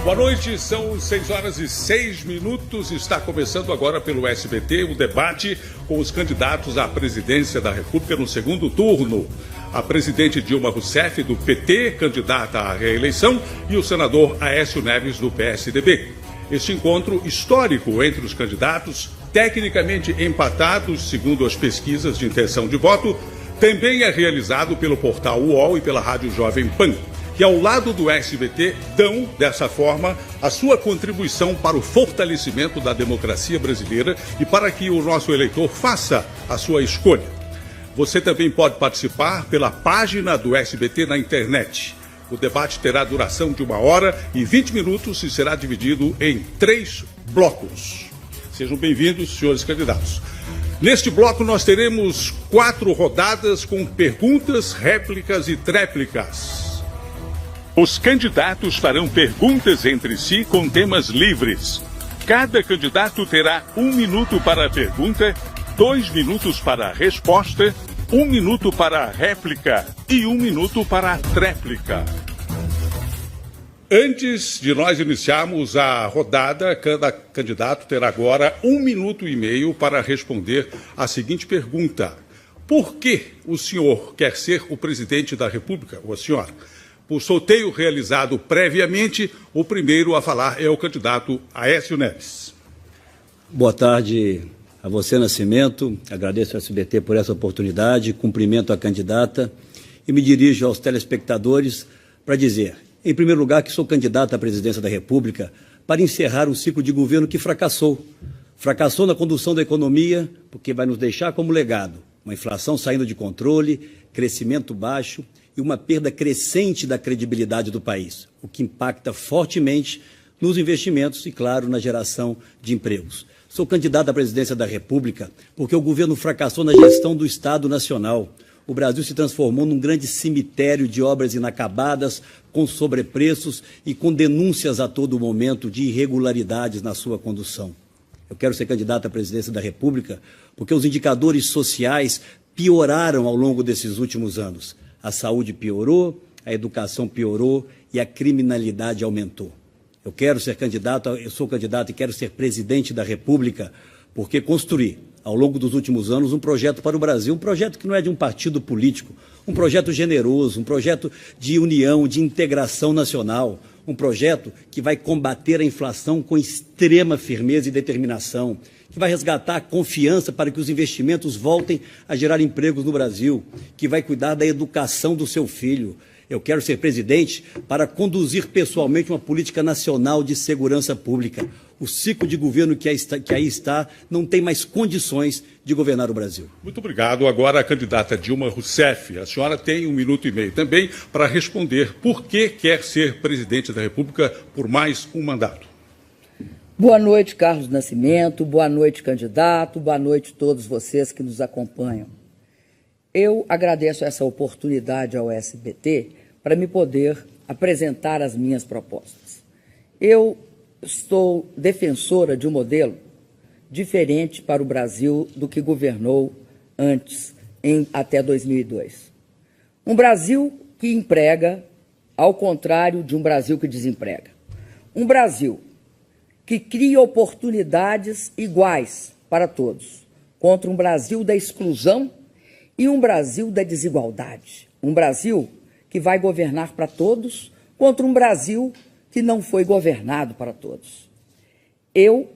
Boa noite, são 6h06. Está começando agora pelo SBT o debate com os candidatos à presidência da República no segundo turno. A presidente Dilma Rousseff, do PT, candidata à reeleição, e o senador Aécio Neves, do PSDB. Este encontro histórico entre os candidatos, tecnicamente empatados, segundo as pesquisas de intenção de voto, também é realizado pelo portal UOL e pela Rádio Jovem Pan, que ao lado do SBT dão, dessa forma, a sua contribuição para o fortalecimento da democracia brasileira e para que o nosso eleitor faça a sua escolha. Você também pode participar pela página do SBT na internet. O debate terá duração de 1h20 e será dividido em 3 blocos. Sejam bem-vindos, senhores candidatos. Neste bloco nós teremos 4 rodadas com perguntas, réplicas e tréplicas. Os candidatos farão perguntas entre si com temas livres. Cada candidato terá 1 minuto para a pergunta, 2 minutos para a resposta, 1 minuto para a réplica e 1 minuto para a tréplica. Antes de nós iniciarmos a rodada, cada candidato terá agora 1,5 minutos para responder a seguinte pergunta: por que o senhor quer ser o presidente da República, ou a senhora? Por sorteio realizado previamente, o primeiro a falar é o candidato Aécio Neves. Boa tarde a você, Nascimento. Agradeço ao SBT por essa oportunidade, cumprimento a candidata e me dirijo aos telespectadores para dizer, em primeiro lugar, que sou candidato à presidência da República para encerrar um ciclo de governo que fracassou. Fracassou na condução da economia, porque vai nos deixar como legado uma inflação saindo de controle, crescimento baixo e uma perda crescente da credibilidade do país, o que impacta fortemente nos investimentos e, claro, na geração de empregos. Sou candidato à presidência da República porque o governo fracassou na gestão do Estado Nacional. O Brasil se transformou num grande cemitério de obras inacabadas, com sobrepreços e com denúncias a todo momento de irregularidades na sua condução. Eu quero ser candidato à presidência da República porque os indicadores sociais pioraram ao longo desses últimos anos. A saúde piorou, a educação piorou e a criminalidade aumentou. Eu sou candidato e quero ser presidente da República porque construí, ao longo dos últimos anos, um projeto para o Brasil, um projeto que não é de um partido político, um projeto generoso, um projeto de união, de integração nacional, um projeto que vai combater a inflação com extrema firmeza e determinação, que vai resgatar a confiança para que os investimentos voltem a gerar empregos no Brasil, que vai cuidar da educação do seu filho. Eu quero ser presidente para conduzir pessoalmente uma política nacional de segurança pública. O ciclo de governo que aí está não tem mais condições de governar o Brasil. Muito obrigado. Agora a candidata Dilma Rousseff. A senhora tem 1,5 minutos também para responder por que quer ser presidente da República por mais um mandato. Boa noite, Carlos Nascimento. Boa noite, candidato. Boa noite a todos vocês que nos acompanham. Eu agradeço essa oportunidade ao SBT para me poder apresentar as minhas propostas. Eu estou defensora de um modelo diferente para o Brasil do que governou antes, até 2002. Um Brasil que emprega, ao contrário de um Brasil que desemprega. Um Brasil que cria oportunidades iguais para todos, contra um Brasil da exclusão e um Brasil da desigualdade. Um Brasil que vai governar para todos contra um Brasil que não foi governado para todos. Eu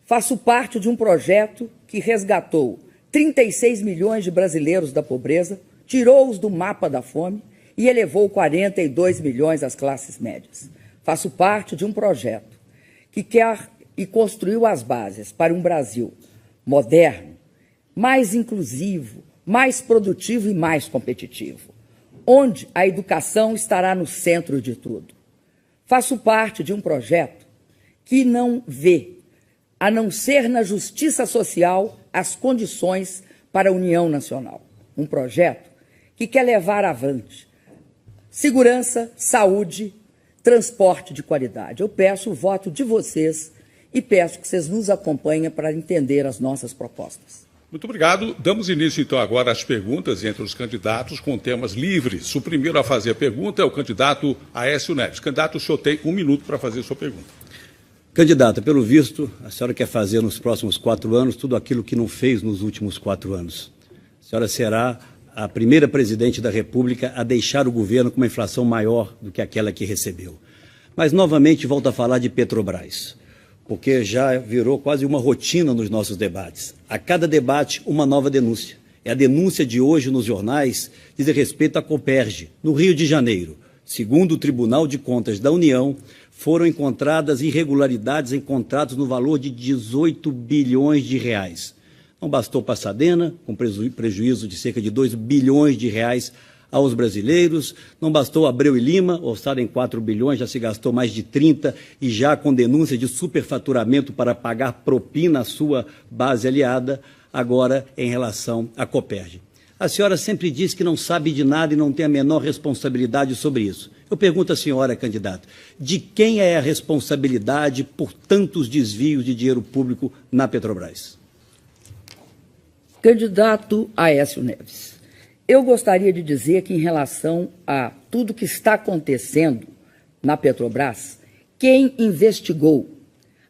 faço parte de um projeto que resgatou 36 milhões de brasileiros da pobreza, tirou-os do mapa da fome e elevou 42 milhões às classes médias. Faço parte de um projeto que quer e construiu as bases para um Brasil moderno, mais inclusivo, mais produtivo e mais competitivo, onde a educação estará no centro de tudo. Faço parte de um projeto que não vê, a não ser na justiça social, as condições para a união nacional. Um projeto que quer levar avante segurança, saúde, transporte de qualidade. Eu peço o voto de vocês e peço que vocês nos acompanhem para entender as nossas propostas. Muito obrigado. Damos início, então, agora às perguntas entre os candidatos com temas livres. O primeiro a fazer a pergunta é o candidato Aécio Neves. Candidato, o senhor tem 1 minuto para fazer a sua pergunta. Candidata, pelo visto, a senhora quer fazer nos próximos 4 anos tudo aquilo que não fez nos últimos 4 anos. A senhora será a primeira presidente da República a deixar o governo com uma inflação maior do que aquela que recebeu. Mas, novamente, volto a falar de Petrobras, porque já virou quase uma rotina nos nossos debates. A cada debate, uma nova denúncia. É a denúncia de hoje nos jornais diz respeito à Coperj, no Rio de Janeiro. Segundo o Tribunal de Contas da União, foram encontradas irregularidades em contratos no valor de 18 bilhões de reais. Não bastou Passadena, com prejuízo de cerca de 2 bilhões de reais aos brasileiros, não bastou Abreu e Lima, orçado em 4 bilhões, já se gastou mais de 30 e já com denúncia de superfaturamento para pagar propina à sua base aliada, agora em relação à Coperj. A senhora sempre diz que não sabe de nada e não tem a menor responsabilidade sobre isso. Eu pergunto à senhora, candidato, de quem é a responsabilidade por tantos desvios de dinheiro público na Petrobras? Candidato Aécio Neves, eu gostaria de dizer que, em relação a tudo que está acontecendo na Petrobras, quem investigou,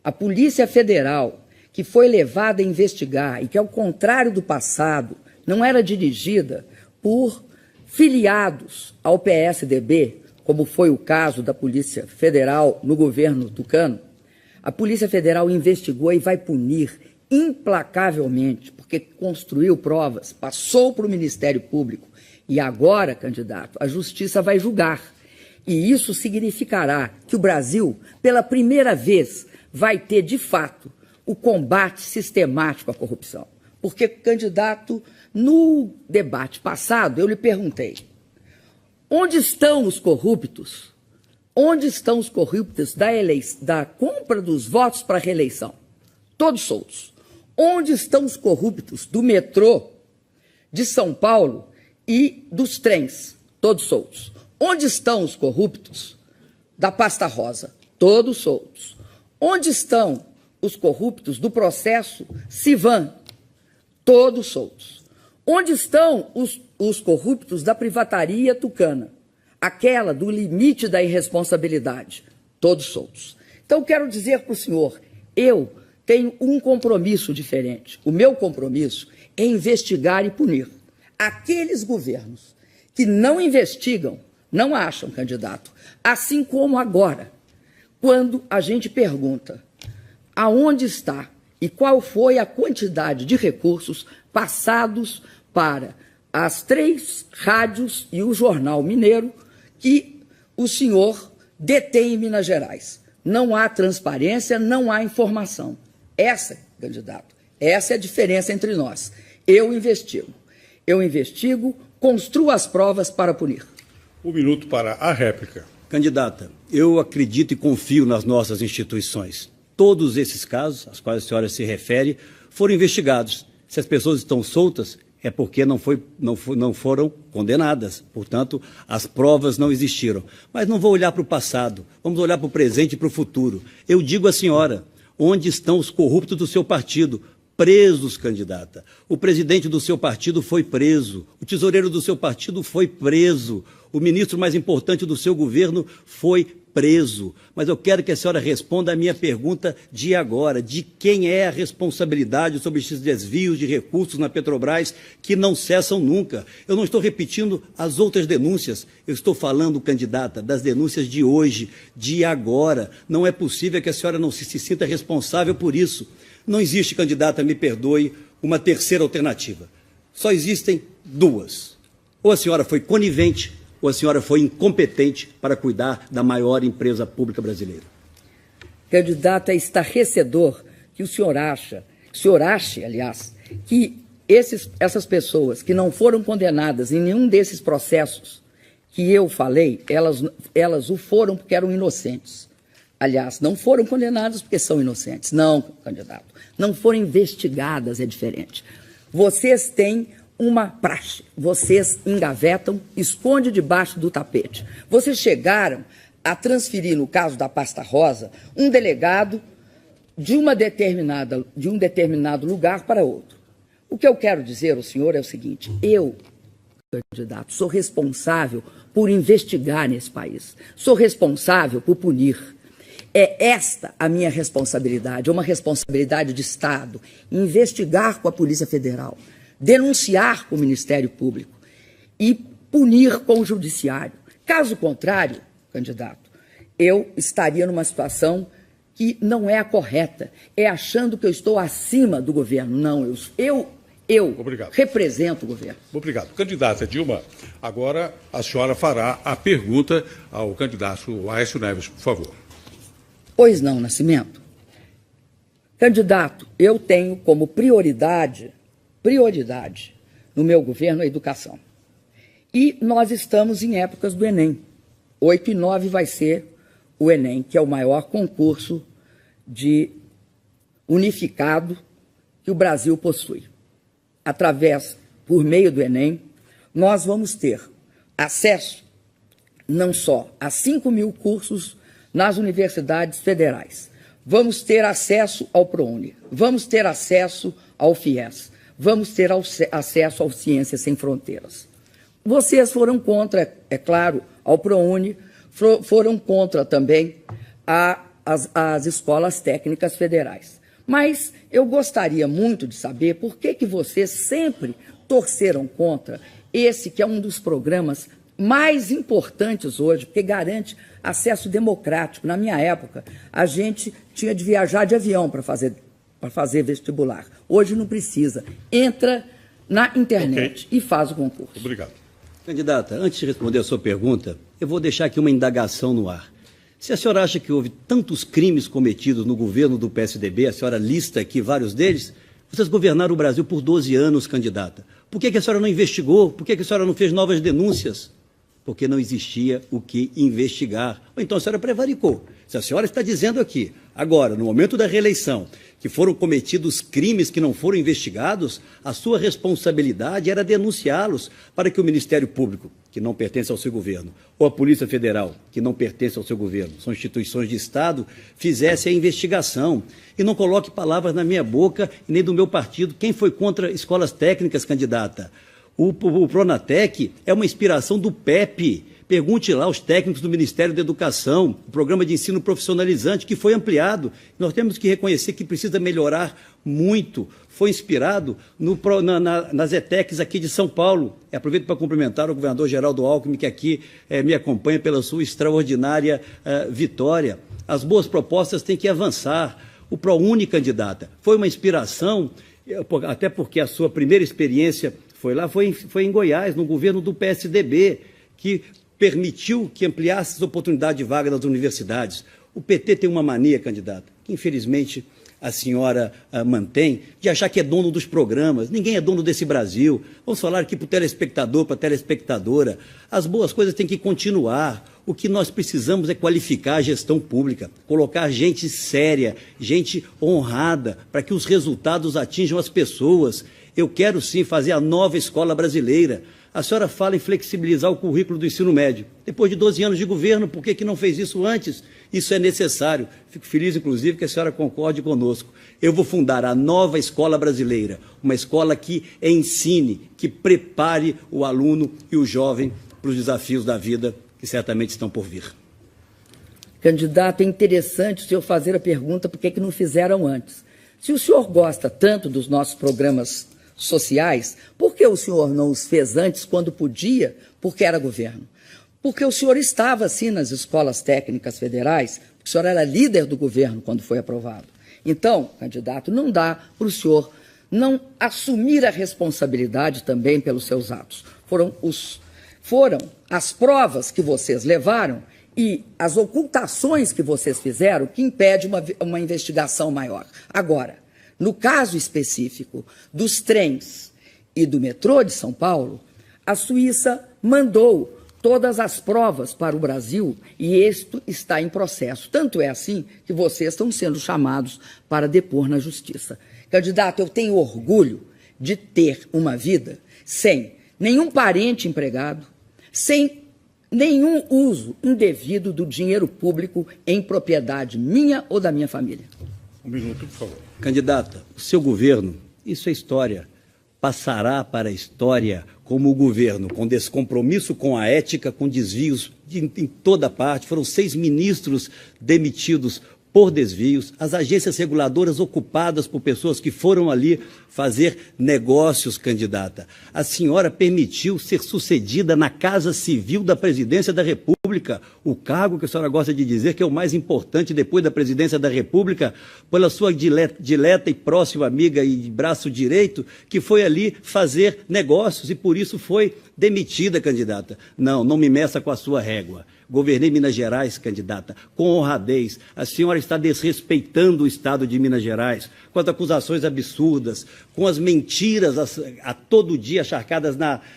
a Polícia Federal, que foi levada a investigar e que, ao contrário do passado, não era dirigida por filiados ao PSDB, como foi o caso da Polícia Federal no governo Tucano, a Polícia Federal investigou e vai punir implacavelmente, porque construiu provas, passou para o Ministério Público e agora, candidato, a Justiça vai julgar. E isso significará que o Brasil, pela primeira vez, vai ter, de fato, o combate sistemático à corrupção. Porque, candidato, no debate passado, eu lhe perguntei, onde estão os corruptos? Onde estão os corruptos da compra dos votos para a reeleição? Todos soltos. Onde estão os corruptos do metrô de São Paulo e dos trens? Todos soltos. Onde estão os corruptos da pasta rosa? Todos soltos. Onde estão os corruptos do processo Civan? Todos soltos. Onde estão os corruptos da privataria tucana? Aquela do limite da irresponsabilidade? Todos soltos. Então, quero dizer para o senhor, eu tenho um compromisso diferente. O meu compromisso é investigar e punir. Aqueles governos que não investigam, não acham, candidato. Assim como agora, quando a gente pergunta aonde está e qual foi a quantidade de recursos passados para as 3 rádios e o Jornal Mineiro que o senhor detém em Minas Gerais. Não há transparência, não há informação. Essa, candidato, essa é a diferença entre nós. Eu investigo, construo as provas para punir. 1 minuto para a réplica. Candidata, eu acredito e confio nas nossas instituições. Todos esses casos, aos quais a senhora se refere, foram investigados. Se as pessoas estão soltas, é porque não foram condenadas. Portanto, as provas não existiram. Mas não vou olhar para o passado, vamos olhar para o presente e para o futuro. Eu digo à senhora, onde estão os corruptos do seu partido? Presos, candidata. O presidente do seu partido foi preso, o tesoureiro do seu partido foi preso, o ministro mais importante do seu governo foi preso. Mas eu quero que a senhora responda a minha pergunta de agora, de quem é a responsabilidade sobre esses desvios de recursos na Petrobras que não cessam nunca. Eu não estou repetindo as outras denúncias, eu estou falando, candidata, das denúncias de hoje, de agora. Não é possível que a senhora não se sinta responsável por isso. Não existe, candidata, me perdoe, uma terceira alternativa. Só existem 2. Ou a senhora foi conivente, ou a senhora foi incompetente para cuidar da maior empresa pública brasileira. Candidata, é estarrecedor que o senhor ache, aliás, que essas pessoas que não foram condenadas em nenhum desses processos que eu falei, elas o foram porque eram inocentes. Aliás, não foram condenadas porque são inocentes. Não, candidato. Não foram investigadas, é diferente. Vocês têm uma praxe. Vocês engavetam, escondem debaixo do tapete. Vocês chegaram a transferir, no caso da pasta rosa, um delegado de um determinado lugar para outro. O que eu quero dizer ao senhor é o seguinte: eu, candidato, sou responsável por investigar nesse país, sou responsável por punir. É esta a minha responsabilidade, é uma responsabilidade de Estado, investigar com a Polícia Federal, denunciar com o Ministério Público e punir com o Judiciário. Caso contrário, candidato, eu estaria numa situação que não é a correta, é achando que eu estou acima do governo. Não, eu represento o governo. Obrigado. Candidata Dilma, agora a senhora fará a pergunta ao candidato Aécio Neves, por favor. Pois não, Nascimento. Candidato, eu tenho como prioridade no meu governo a educação. E nós estamos em épocas do Enem. 8 e 9 vai ser o Enem, que é o maior concurso de unificado que o Brasil possui. Por meio do Enem, nós vamos ter acesso não só a 5.000 cursos nas universidades federais, vamos ter acesso ao ProUni, vamos ter acesso ao FIES, vamos ter acesso ao Ciências Sem Fronteiras. Vocês foram contra, é claro, ao ProUni, foram contra também as escolas técnicas federais. Mas eu gostaria muito de saber por que vocês sempre torceram contra esse que é um dos programas mais importantes hoje, porque garante acesso democrático. Na minha época, a gente tinha de viajar de avião para fazer vestibular. Hoje não precisa. Entra na internet e faz o concurso. Obrigado. Candidata, antes de responder a sua pergunta, eu vou deixar aqui uma indagação no ar. Se a senhora acha que houve tantos crimes cometidos no governo do PSDB, a senhora lista aqui vários deles, vocês governaram o Brasil por 12 anos, candidata. Por que a senhora não investigou? Por que a senhora não fez novas denúncias? Porque não existia o que investigar. Ou então a senhora prevaricou. Se a senhora está dizendo aqui, agora, no momento da reeleição, que foram cometidos crimes que não foram investigados, a sua responsabilidade era denunciá-los para que o Ministério Público, que não pertence ao seu governo, ou a Polícia Federal, que não pertence ao seu governo, são instituições de Estado, fizesse a investigação. E não coloque palavras na minha boca e nem do meu partido. Quem foi contra escolas técnicas, candidata? O Pronatec é uma inspiração do PEP. Pergunte lá aos técnicos do Ministério da Educação, o programa de ensino profissionalizante, que foi ampliado. Nós temos que reconhecer que precisa melhorar muito. Foi inspirado nas ETECs aqui de São Paulo. Aproveito para cumprimentar o governador Geraldo Alckmin, que aqui me acompanha pela sua extraordinária vitória. As boas propostas têm que avançar. O ProUni, candidata, foi uma inspiração, até porque a sua primeira experiência foi em Goiás, no governo do PSDB, que permitiu que ampliasse as oportunidades de vaga nas universidades. O PT tem uma mania, candidata, que infelizmente a senhora mantém, de achar que é dono dos programas. Ninguém é dono desse Brasil. Vamos falar aqui para o telespectador, para a telespectadora. As boas coisas têm que continuar. O que nós precisamos é qualificar a gestão pública, colocar gente séria, gente honrada, para que os resultados atinjam as pessoas. Eu quero sim fazer a nova escola brasileira. A senhora fala em flexibilizar o currículo do ensino médio. Depois de 12 anos de governo, por que não fez isso antes? Isso é necessário. Fico feliz, inclusive, que a senhora concorde conosco. Eu vou fundar a nova escola brasileira, uma escola que ensine, que prepare o aluno e o jovem para os desafios da vida que certamente estão por vir. Candidato, é interessante o senhor fazer a pergunta por que não fizeram antes. Se o senhor gosta tanto dos nossos programas sociais, por que o senhor não os fez antes, quando podia, porque era governo? Porque o senhor estava, assim, nas escolas técnicas federais, porque o senhor era líder do governo quando foi aprovado. Então, candidato, não dá para o senhor não assumir a responsabilidade também pelos seus atos. Foram as provas que vocês levaram e as ocultações que vocês fizeram que impede uma investigação maior. Agora, no caso específico dos trens e do metrô de São Paulo, a Suíça mandou todas as provas para o Brasil e isto está em processo. Tanto é assim que vocês estão sendo chamados para depor na justiça. Candidato, eu tenho orgulho de ter uma vida sem nenhum parente empregado, sem nenhum uso indevido do dinheiro público em propriedade minha ou da minha família. Um minuto, por favor. Candidata, o seu governo, isso é história. passará para a história como o governo, com descompromisso com a ética, com desvios em toda parte. Foram 6 ministros demitidos por desvios, as agências reguladoras ocupadas por pessoas que foram ali fazer negócios, candidata. A senhora permitiu ser sucedida na Casa Civil da Presidência da República, o cargo que a senhora gosta de dizer que é o mais importante depois da Presidência da República, pela sua dileta e próxima amiga e braço direito, que foi ali fazer negócios e por isso foi demitida, candidata. Não me meça com a sua régua. Governei Minas Gerais, candidata, com honradez. A senhora está desrespeitando o Estado de Minas Gerais, com as acusações absurdas, com as mentiras a todo dia acharcadas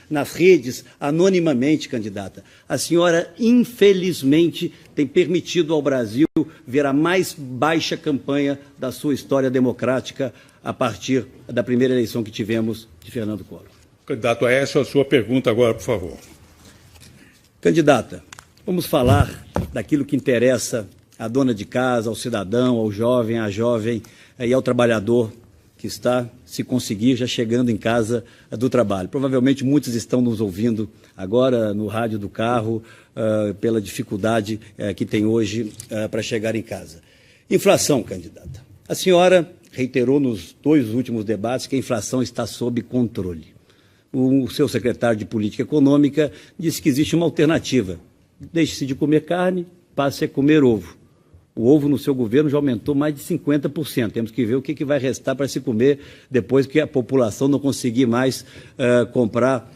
nas redes, anonimamente, candidata. A senhora, infelizmente, tem permitido ao Brasil ver a mais baixa campanha da sua história democrática a partir da primeira eleição que tivemos de Fernando Collor. Candidato Aécio, a sua pergunta agora, por favor. Candidata, vamos falar daquilo que interessa à dona de casa, ao cidadão, ao jovem, à jovem e ao trabalhador que está, se conseguir, já chegando em casa do trabalho. Provavelmente muitos estão nos ouvindo agora no rádio do carro, pela dificuldade que tem hoje para chegar em casa. Inflação, candidata. A senhora reiterou nos 2 últimos debates que a inflação está sob controle. O seu secretário de Política Econômica disse que existe uma alternativa. Deixe-se de comer carne, passe a comer ovo. O ovo no seu governo já aumentou mais de 50%. Temos que ver o que vai restar para se comer depois que a população não conseguir mais comprar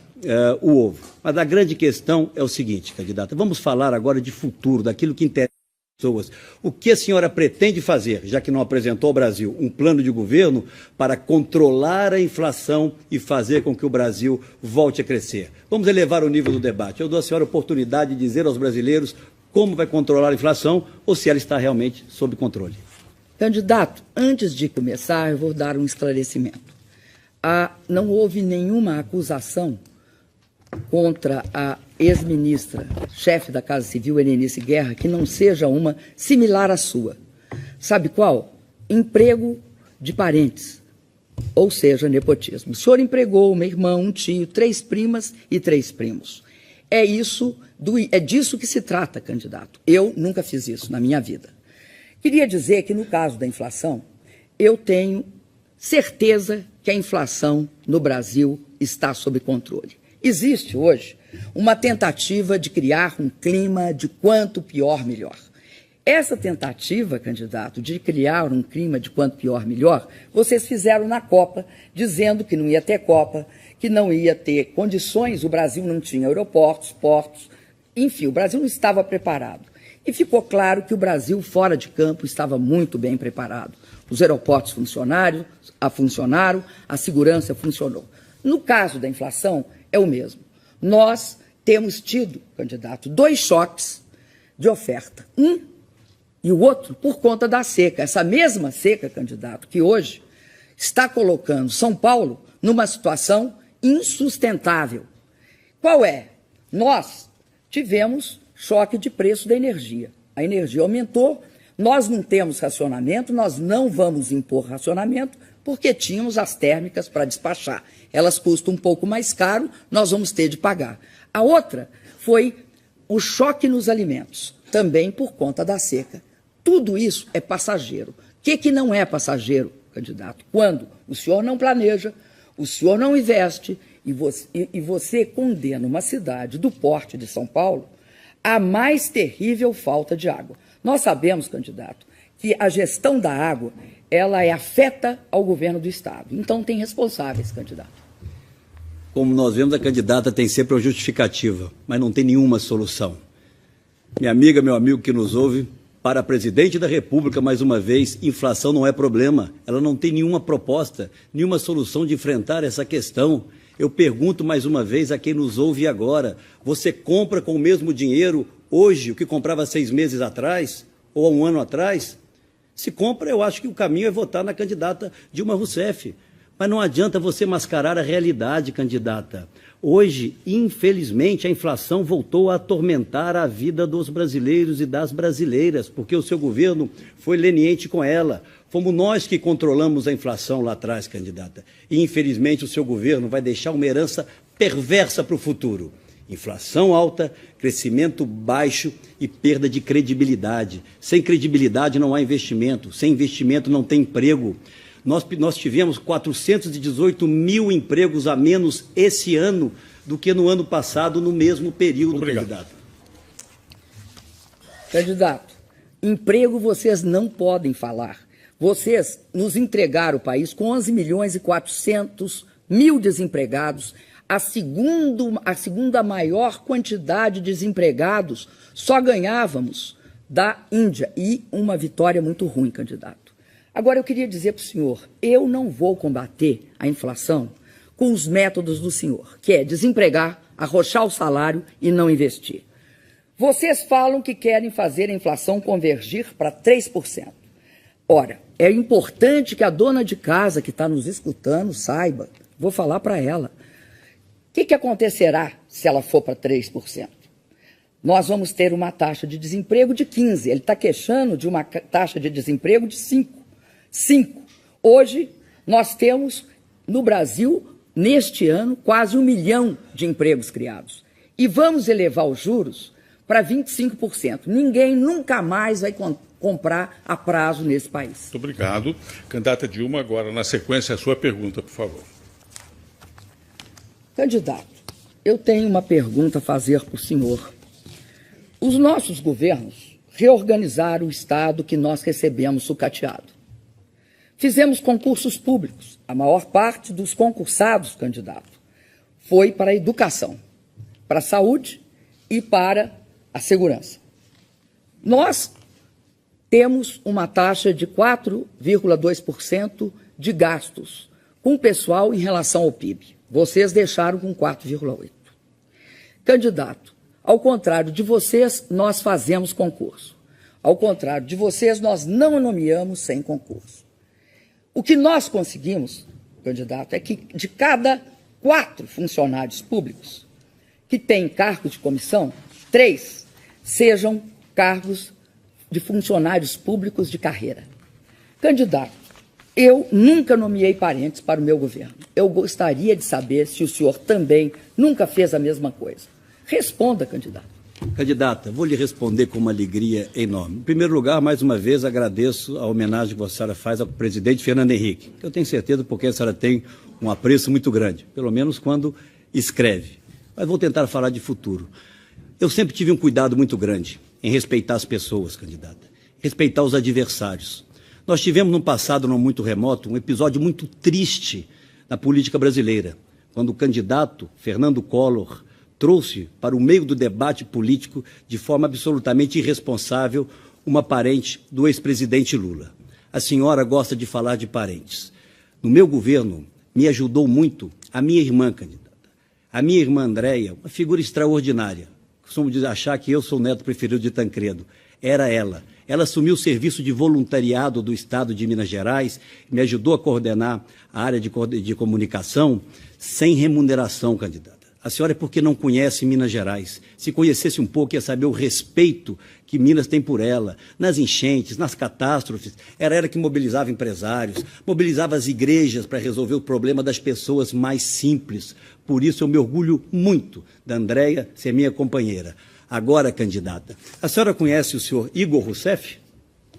o ovo. Mas a grande questão é o seguinte, candidata, vamos falar agora de futuro, daquilo que interessa às pessoas. O que a senhora pretende fazer, já que não apresentou ao Brasil um plano de governo para controlar a inflação e fazer com que o Brasil volte a crescer? Vamos elevar o nível do debate. Eu dou à senhora a oportunidade de dizer aos brasileiros como vai controlar a inflação ou se ela está realmente sob controle. Candidato, antes de começar, eu vou dar um esclarecimento. Não houve nenhuma acusação contra a ex-ministra, chefe da Casa Civil, Helenice Guerra, que não seja uma similar à sua. Sabe qual? Emprego de parentes, ou seja, nepotismo. O senhor empregou uma irmã, um tio, 3 primas e 3 primos. É disso que se trata, candidato. Eu nunca fiz isso na minha vida. Queria dizer que, no caso da inflação, eu tenho certeza que a inflação no Brasil está sob controle. Existe hoje uma tentativa de criar um clima de quanto pior, melhor. Essa tentativa, candidato, de criar um clima de quanto pior, melhor, vocês fizeram na Copa, dizendo que não ia ter Copa, que não ia ter condições, o Brasil não tinha aeroportos, portos, enfim, o Brasil não estava preparado. E ficou claro que o Brasil, fora de campo, estava muito bem preparado. Os aeroportos funcionaram, a segurança funcionou. No caso da inflação, é o mesmo. Nós temos tido, candidato, 2 choques de oferta. Um e o outro por conta da seca. Essa mesma seca, candidato, que hoje está colocando São Paulo numa situação insustentável. Qual é? Nós tivemos choque de preço da energia. A energia aumentou, nós não temos racionamento, nós não vamos impor racionamento, porque tínhamos as térmicas para despachar. Elas custam um pouco mais caro, nós vamos ter de pagar. A outra foi o choque nos alimentos, também por conta da seca. Tudo isso é passageiro. O que não é passageiro, candidato? Quando o senhor não planeja, o senhor não investe e você condena uma cidade do porte de São Paulo à mais terrível falta de água. Nós sabemos, candidato, que a gestão da água ela afeta ao governo do Estado. Então, tem responsáveis, candidato. Como nós vemos, a candidata tem sempre uma justificativa, mas não tem nenhuma solução. Minha amiga, meu amigo que nos ouve, para a presidente da República, mais uma vez, inflação não é problema. Ela não tem nenhuma proposta, nenhuma solução de enfrentar essa questão. Eu pergunto mais uma vez a quem nos ouve agora, você compra com o mesmo dinheiro hoje o que comprava 6 meses atrás ou há 1 ano atrás? Se compra, eu acho que o caminho é votar na candidata Dilma Rousseff. Mas não adianta você mascarar a realidade, candidata. Hoje, infelizmente, a inflação voltou a atormentar a vida dos brasileiros e das brasileiras, porque o seu governo foi leniente com ela. Fomos nós que controlamos a inflação lá atrás, candidata. E, infelizmente, o seu governo vai deixar uma herança perversa para o futuro. Inflação alta, crescimento baixo e perda de credibilidade. Sem credibilidade não há investimento, sem investimento não tem emprego. Nós tivemos 418 mil empregos a menos esse ano do que no ano passado, no mesmo período, Obrigado. candidato. Candidato, emprego vocês não podem falar. Vocês nos entregaram o país com 11 milhões e 400 mil desempregados, a segunda maior quantidade de desempregados, só ganhávamos da Índia, e uma vitória muito ruim, candidato. Agora, eu queria dizer para o senhor, eu não vou combater a inflação com os métodos do senhor, que é desempregar, arrochar o salário e não investir. Vocês falam que querem fazer a inflação convergir para 3%. Ora, é importante que a dona de casa que está nos escutando saiba, vou falar para ela, o que acontecerá se ela for para 3%? Nós vamos ter uma taxa de desemprego de 15%, ele está queixando de uma taxa de desemprego de 5%. Hoje, nós temos, no Brasil, neste ano, quase 1 milhão de empregos criados. E vamos elevar os juros para 25%. Ninguém nunca mais vai comprar a prazo nesse país. Muito obrigado. Candidata Dilma, agora, na sequência, a sua pergunta, por favor. Candidato, eu tenho uma pergunta a fazer para o senhor. Os nossos governos reorganizaram o Estado que nós recebemos sucateado. Fizemos concursos públicos. A maior parte dos concursados, candidato, foi para a educação, para a saúde e para a segurança. Nós temos uma taxa de 4,2% de gastos com o pessoal em relação ao PIB. Vocês deixaram com 4,8%. Candidato, ao contrário de vocês, nós fazemos concurso. Ao contrário de vocês, nós não nomeamos sem concurso. O que nós conseguimos, candidato, é que de cada 4 funcionários públicos que têm cargo de comissão, 3 sejam cargos de funcionários públicos de carreira. Candidato, eu nunca nomeei parentes para o meu governo. Eu gostaria de saber se o senhor também nunca fez a mesma coisa. Responda, candidato. Candidata, vou lhe responder com uma alegria enorme. Em primeiro lugar, mais uma vez, agradeço a homenagem que a senhora faz ao presidente Fernando Henrique, que eu tenho certeza porque a senhora tem um apreço muito grande, pelo menos quando escreve. Mas vou tentar falar de futuro. Eu sempre tive um cuidado muito grande em respeitar as pessoas, candidata, respeitar os adversários. Nós tivemos, no passado não muito remoto, um episódio muito triste na política brasileira, quando o candidato Fernando Collor trouxe para o meio do debate político, de forma absolutamente irresponsável, uma parente do ex-presidente Lula. A senhora gosta de falar de parentes. No meu governo, me ajudou muito a minha irmã, candidata. A minha irmã Andréia, uma figura extraordinária. Costumo achar que eu sou o neto preferido de Tancredo. Era ela. Ela assumiu o serviço de voluntariado do Estado de Minas Gerais, me ajudou a coordenar a área de comunicação sem remuneração, candidata. A senhora é porque não conhece Minas Gerais. Se conhecesse um pouco, ia saber o respeito que Minas tem por ela. Nas enchentes, nas catástrofes, era ela que mobilizava empresários, mobilizava as igrejas para resolver o problema das pessoas mais simples. Por isso eu me orgulho muito da Andréia ser minha companheira. Agora, candidata, a senhora conhece o senhor Igor Rousseff?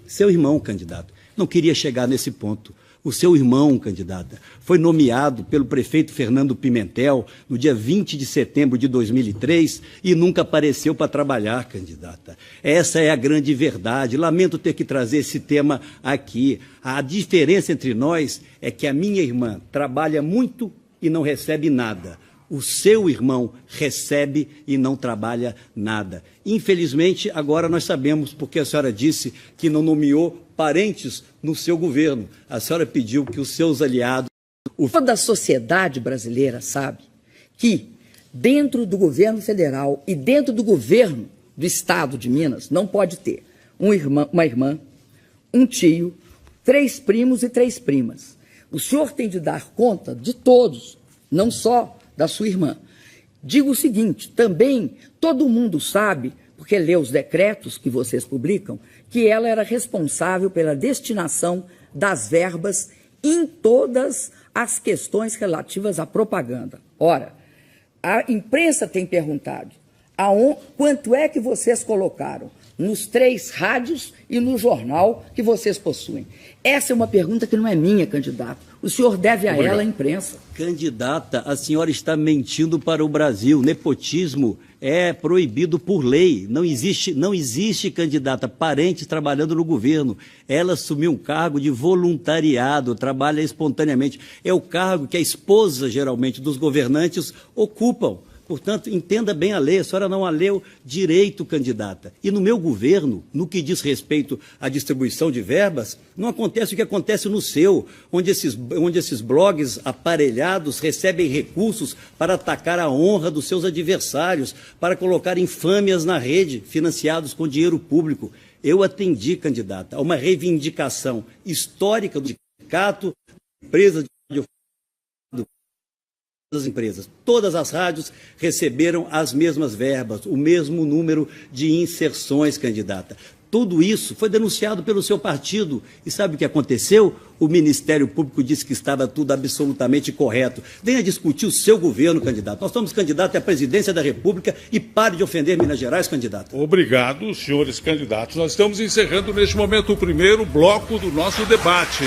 Seu irmão, candidato. Não queria chegar nesse ponto. O seu irmão, candidata, foi nomeado pelo prefeito Fernando Pimentel no dia 20 de setembro de 2003 e nunca apareceu para trabalhar, candidata. Essa é a grande verdade. Lamento ter que trazer esse tema aqui. A diferença entre nós é que a minha irmã trabalha muito e não recebe nada. O seu irmão recebe e não trabalha nada. Infelizmente, agora nós sabemos, porque a senhora disse que não nomeou parentes no seu governo. A senhora pediu que os seus aliados... Toda a sociedade brasileira sabe que dentro do governo federal e dentro do governo do Estado de Minas não pode ter uma irmã, um tio, 3 primos e 3 primas. O senhor tem de dar conta de todos, não só da sua irmã. Digo o seguinte, também todo mundo sabe, porque lê os decretos que vocês publicam, que ela era responsável pela destinação das verbas em todas as questões relativas à propaganda. Ora, a imprensa tem perguntado quanto é que vocês colocaram nos 3 rádios e no jornal que vocês possuem. Essa é uma pergunta que não é minha, candidato. O senhor deve a ela, a imprensa. Candidata, a senhora está mentindo para o Brasil. Nepotismo é proibido por lei. Não existe, candidata, parente trabalhando no governo. Ela assumiu um cargo de voluntariado, trabalha espontaneamente. É o cargo que a esposa, geralmente, dos governantes ocupam. Portanto, entenda bem a lei, a senhora não a leu direito, candidata. E no meu governo, no que diz respeito à distribuição de verbas, não acontece o que acontece no seu, onde esses blogs aparelhados recebem recursos para atacar a honra dos seus adversários, para colocar infâmias na rede, financiados com dinheiro público. Eu atendi, candidata, a uma reivindicação histórica do sindicato, empresa de das empresas. Todas as rádios receberam as mesmas verbas, o mesmo número de inserções, candidata. Tudo isso foi denunciado pelo seu partido. E sabe o que aconteceu? O Ministério Público disse que estava tudo absolutamente correto. Venha discutir o seu governo, candidato. Nós somos candidatos à presidência da República e pare de ofender Minas Gerais, candidato. Obrigado, senhores candidatos. Nós estamos encerrando neste momento o primeiro bloco do nosso debate.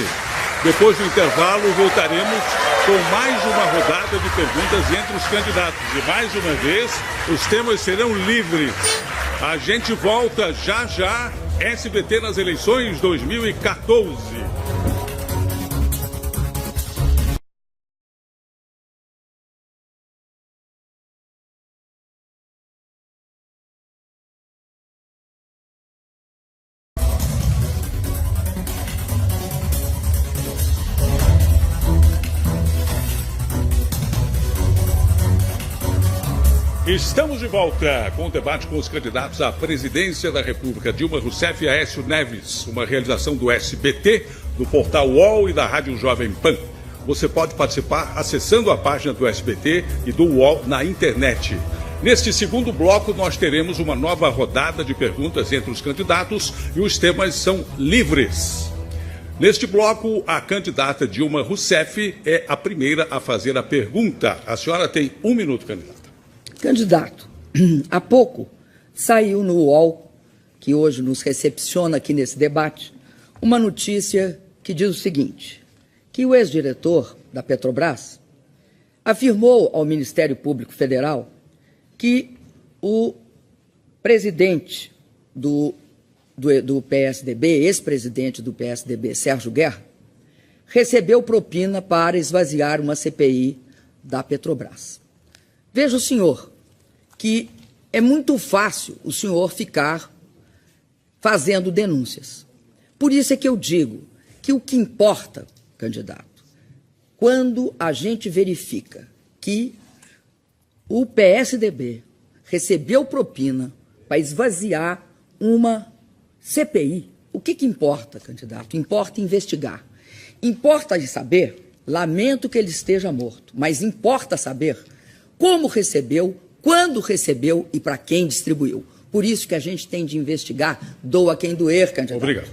Depois do intervalo, voltaremos com mais uma rodada de perguntas entre os candidatos. E mais uma vez, os temas serão livres. A gente volta já já, SBT nas eleições 2014. Estamos de volta com o debate com os candidatos à presidência da República, Dilma Rousseff e Aécio Neves, uma realização do SBT, do portal UOL e da Rádio Jovem Pan. Você pode participar acessando a página do SBT e do UOL na internet. Neste segundo bloco, nós teremos uma nova rodada de perguntas entre os candidatos e os temas são livres. Neste bloco, a candidata Dilma Rousseff é a primeira a fazer a pergunta. A senhora tem 1 minuto, candidata. Candidato, há pouco saiu no UOL, que hoje nos recepciona aqui nesse debate, uma notícia que diz o seguinte, que o ex-diretor da Petrobras afirmou ao Ministério Público Federal que o presidente do PSDB, ex-presidente do PSDB, Sérgio Guerra, recebeu propina para esvaziar uma CPI da Petrobras. Veja o senhor que é muito fácil o senhor ficar fazendo denúncias. Por isso é que eu digo que o que importa, candidato, quando a gente verifica que o PSDB recebeu propina para esvaziar uma CPI, o que importa, candidato? Importa investigar. Importa saber, lamento que ele esteja morto, mas importa saber como recebeu, quando recebeu e para quem distribuiu. Por isso que a gente tem de investigar, doa quem doer, candidato. Obrigado.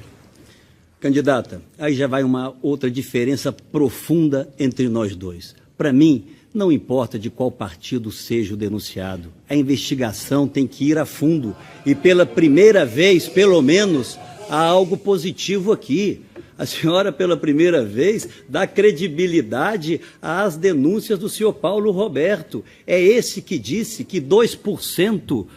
Candidata, aí já vai uma outra diferença profunda entre nós dois. Para mim, não importa de qual partido seja o denunciado, a investigação tem que ir a fundo. E pela primeira vez, pelo menos, há algo positivo aqui. A senhora, pela primeira vez, dá credibilidade às denúncias do senhor Paulo Roberto. É esse que disse que 2%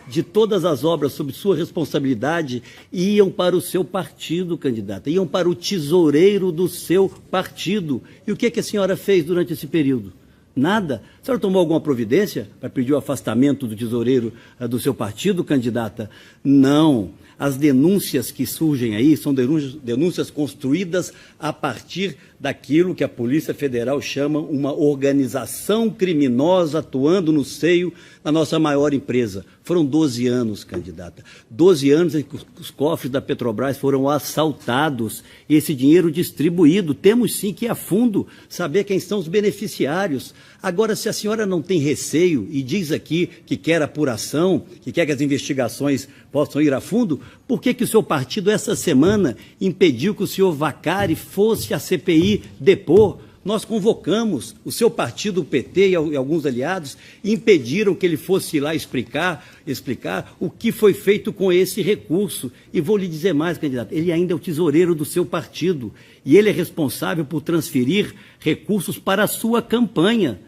de todas as obras sob sua responsabilidade iam para o seu partido, candidata, iam para o tesoureiro do seu partido. E o que a senhora fez durante esse período? Nada. A senhora tomou alguma providência para pedir o afastamento do tesoureiro do seu partido, candidata? Não. as denúncias que surgem aí são denúncias construídas a partir daquilo que a Polícia Federal chama uma organização criminosa atuando no seio da nossa maior empresa. Foram 12 anos, candidata. 12 anos em que os cofres da Petrobras foram assaltados e esse dinheiro distribuído. Temos sim que ir a fundo saber quem são os beneficiários. Agora, se a senhora não tem receio e diz aqui que quer apuração, que quer que as investigações possam ir a fundo, por que o seu partido, essa semana, impediu que o senhor Vacari fosse à CPI depor? Nós convocamos o seu partido, o PT e alguns aliados, impediram que ele fosse lá explicar o que foi feito com esse recurso. E vou lhe dizer mais, candidato, ele ainda é o tesoureiro do seu partido e ele é responsável por transferir recursos para a sua campanha.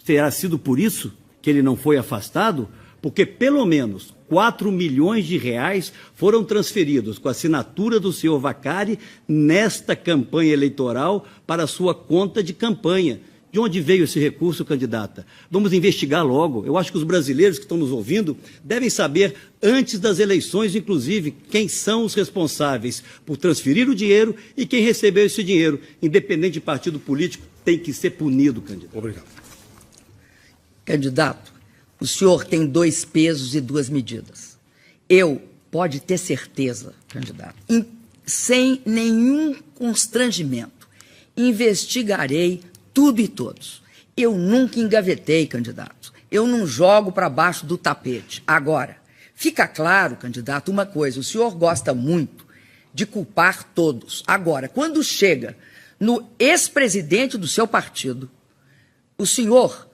Terá sido por isso que ele não foi afastado? Porque pelo menos 4 milhões de reais foram transferidos com a assinatura do senhor Vacari nesta campanha eleitoral para a sua conta de campanha. De onde veio esse recurso, candidata? Vamos investigar logo. Eu acho que os brasileiros que estão nos ouvindo devem saber, antes das eleições, inclusive, quem são os responsáveis por transferir o dinheiro e quem recebeu esse dinheiro. Independente de partido político, tem que ser punido, candidato. Obrigado. Candidato, o senhor tem 2 pesos e 2 medidas. Eu, pode ter certeza, candidato, sem nenhum constrangimento, investigarei tudo e todos. Eu nunca engavetei, candidato. Eu não jogo para baixo do tapete. Agora, fica claro, candidato, uma coisa, o senhor gosta muito de culpar todos. Agora, quando chega no ex-presidente do seu partido, o senhor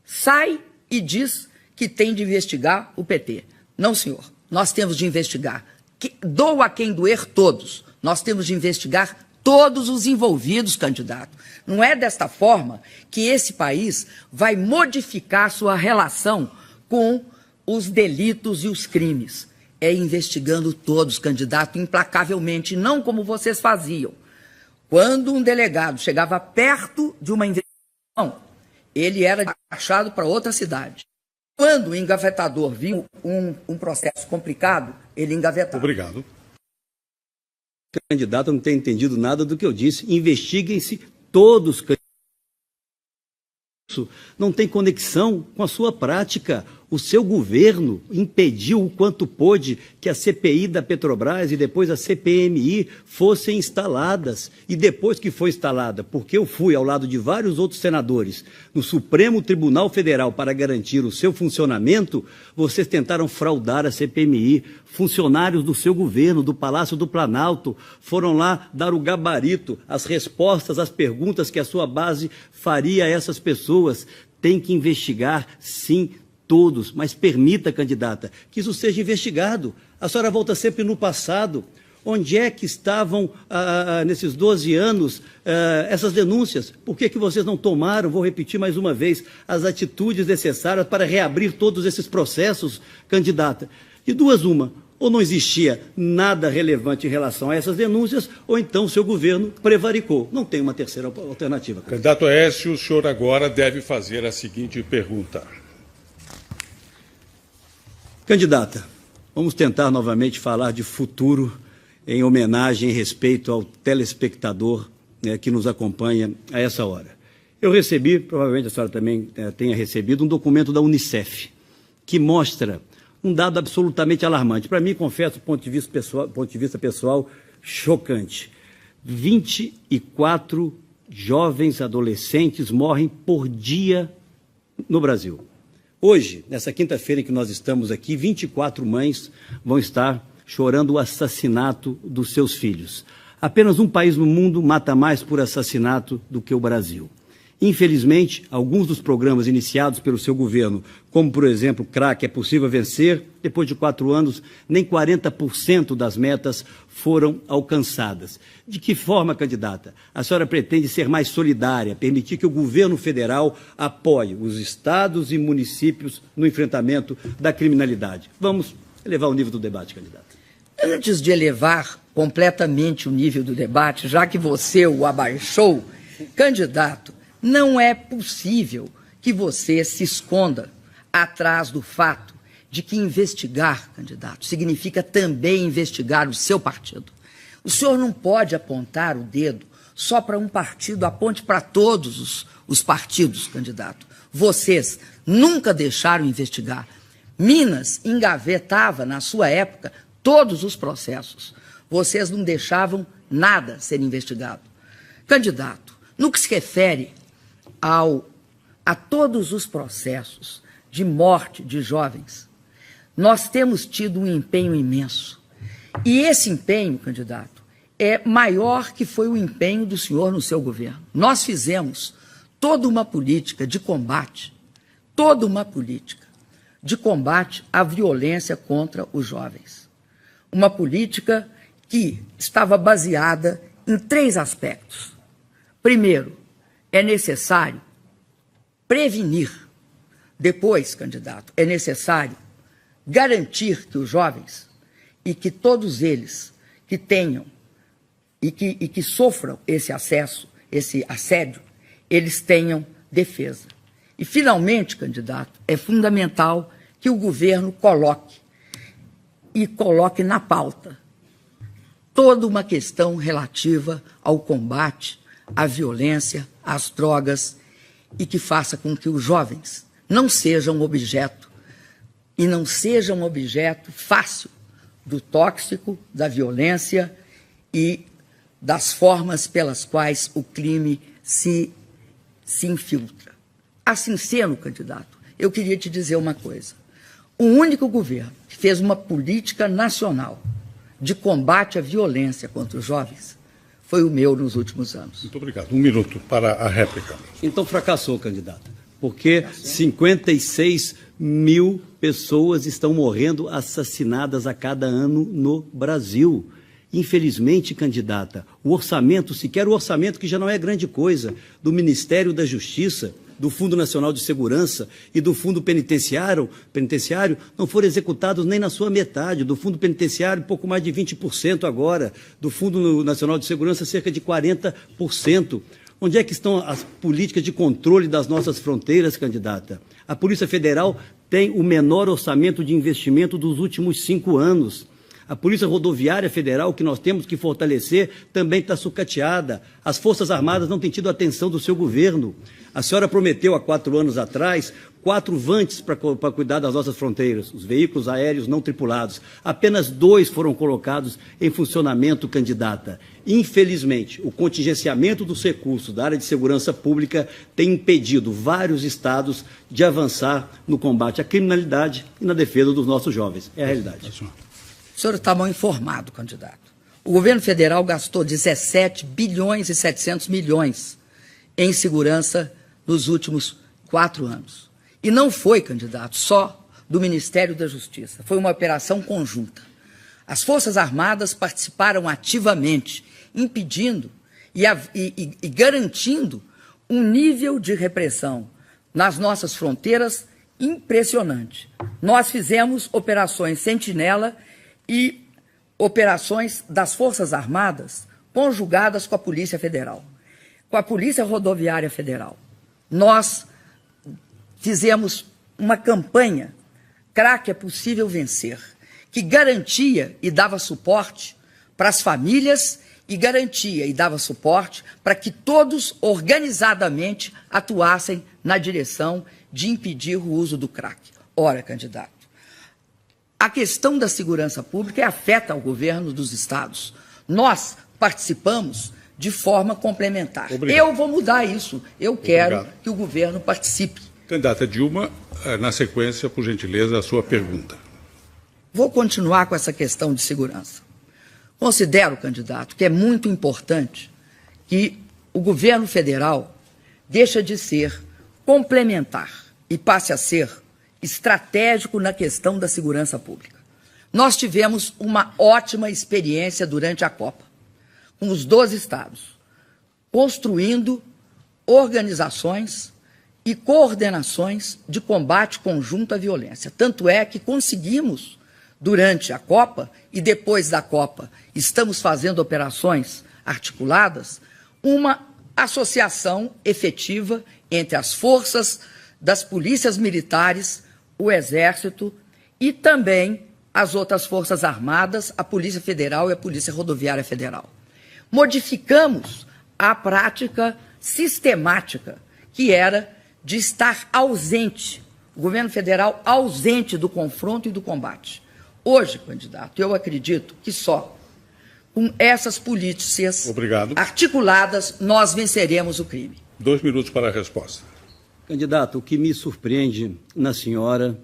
sai e diz que tem de investigar o PT. Não, senhor. Nós temos de investigar. Doa quem doer todos. Nós temos de investigar todos os envolvidos, candidato. Não é desta forma que esse país vai modificar sua relação com os delitos e os crimes. É investigando todos, candidato, implacavelmente, não como vocês faziam. Quando um delegado chegava perto de uma investigação, ele era achado para outra cidade. Quando o engavetador viu um processo complicado, ele engavetava. Obrigado. O candidato não tem entendido nada do que eu disse. Investiguem-se todos. Isso não tem conexão com a sua prática. O seu governo impediu o quanto pôde que a CPI da Petrobras e depois a CPMI fossem instaladas. E depois que foi instalada, porque eu fui ao lado de vários outros senadores no Supremo Tribunal Federal para garantir o seu funcionamento, vocês tentaram fraudar a CPMI. Funcionários do seu governo, do Palácio do Planalto, foram lá dar o gabarito, as respostas às perguntas que a sua base faria a essas pessoas. Tem que investigar, sim, todos, mas permita, candidata, que isso seja investigado. A senhora volta sempre no passado. Onde é que estavam, nesses 12 anos, essas denúncias? Por que vocês não tomaram, vou repetir mais uma vez, as atitudes necessárias para reabrir todos esses processos, candidata? De duas, uma. Ou não existia nada relevante em relação a essas denúncias, ou então o seu governo prevaricou. Não tem uma terceira alternativa. Candidato Aécio, o senhor agora deve fazer a seguinte pergunta. Candidata, vamos tentar novamente falar de futuro em homenagem e respeito ao telespectador que nos acompanha a essa hora. Eu recebi, provavelmente a senhora também tenha recebido, um documento da Unicef que mostra um dado absolutamente alarmante. Para mim, confesso, do ponto de vista pessoal, chocante. 24 jovens adolescentes morrem por dia no Brasil. Hoje, nessa quinta-feira em que nós estamos aqui, 24 mães vão estar chorando o assassinato dos seus filhos. Apenas um país no mundo mata mais por assassinato do que o Brasil. Infelizmente, alguns dos programas iniciados pelo seu governo, como, por exemplo, CRAC, É Possível Vencer, depois de 4 anos, nem 40% das metas foram alcançadas. De que forma, candidata, a senhora pretende ser mais solidária, permitir que o governo federal apoie os estados e municípios no enfrentamento da criminalidade? Vamos elevar o nível do debate, candidata. Antes de elevar completamente o nível do debate, já que você o abaixou, candidato, não é possível que você se esconda atrás do fato de que investigar, candidato, significa também investigar o seu partido. O senhor não pode apontar o dedo só para um partido, aponte para todos os partidos, candidato. Vocês nunca deixaram investigar. Minas engavetava, na sua época, todos os processos. Vocês não deixavam nada ser investigado. Candidato, no que se refere a todos os processos de morte de jovens, nós temos tido um empenho imenso. E esse empenho, candidato, é maior que foi o empenho do senhor no seu governo. Nós fizemos toda uma política de combate, à violência contra os jovens. Uma política que estava baseada em 3 aspectos. Primeiro, é necessário prevenir. Depois, candidato, é necessário garantir que os jovens e que todos eles que tenham e que sofram esse assédio, eles tenham defesa. E, finalmente, candidato, é fundamental que o governo coloque na pauta toda uma questão relativa ao combate à violência, às drogas, e que faça com que os jovens não sejam objeto fácil do tóxico, da violência e das formas pelas quais o crime se infiltra. Assim sendo, candidato, eu queria te dizer uma coisa. O único governo que fez uma política nacional de combate à violência contra os jovens foi o meu nos últimos anos. Muito obrigado. 1 minuto para a réplica. Então fracassou, candidato, porque 56 mil pessoas estão morrendo assassinadas a cada ano no Brasil. Infelizmente, candidata, o orçamento, sequer o orçamento, que já não é grande coisa, do Ministério da Justiça, do Fundo Nacional de Segurança e do Fundo Penitenciário não foram executados nem na sua metade. Do Fundo Penitenciário, pouco mais de 20% agora. Do Fundo Nacional de Segurança, cerca de 40%. Onde é que estão as políticas de controle das nossas fronteiras, candidata? A Polícia Federal tem o menor orçamento de investimento dos últimos 5 anos. A Polícia Rodoviária Federal, que nós temos que fortalecer, também está sucateada. As Forças Armadas não têm tido atenção do seu governo. A senhora prometeu há 4 anos atrás 4 vantes para cuidar das nossas fronteiras, os veículos aéreos não tripulados. Apenas 2 foram colocados em funcionamento, candidata. Infelizmente, o contingenciamento dos recursos da área de segurança pública tem impedido vários estados de avançar no combate à criminalidade e na defesa dos nossos jovens. É a realidade. O senhor está mal informado, candidato. O governo federal gastou 17 bilhões e 700 milhões em segurança nos últimos 4 anos. E não foi, candidato, só do Ministério da Justiça. Foi uma operação conjunta. As Forças Armadas participaram ativamente, impedindo e garantindo um nível de repressão nas nossas fronteiras impressionante. Nós fizemos operações Sentinela e operações das Forças Armadas conjugadas com a Polícia Federal, com a Polícia Rodoviária Federal. Nós fizemos uma campanha, Crack é Possível Vencer, que garantia e dava suporte para as famílias e garantia e dava suporte para que todos organizadamente atuassem na direção de impedir o uso do crack. Ora, candidato, a questão da segurança pública afeta o governo dos estados. Nós participamos de forma complementar. Obrigado. Eu vou mudar isso. Eu quero que o governo participe. Candidata Dilma, na sequência, por gentileza, a sua pergunta. Vou continuar com essa questão de segurança. Considero, candidato, que é muito importante que o governo federal deixe de ser complementar e passe a ser estratégico na questão da segurança pública. Nós tivemos uma ótima experiência durante a Copa, com os 12 estados, construindo organizações e coordenações de combate conjunto à violência. Tanto é que conseguimos, durante a Copa e depois da Copa, estamos fazendo operações articuladas, uma associação efetiva entre as forças das polícias militares, o Exército e também as outras Forças Armadas, a Polícia Federal e a Polícia Rodoviária Federal. Modificamos a prática sistemática, que era de estar ausente, o governo federal ausente do confronto e do combate. Hoje, candidato, eu acredito que só com essas políticas articuladas nós venceremos o crime. 2 minutos para a resposta. Candidato, o que me surpreende na senhora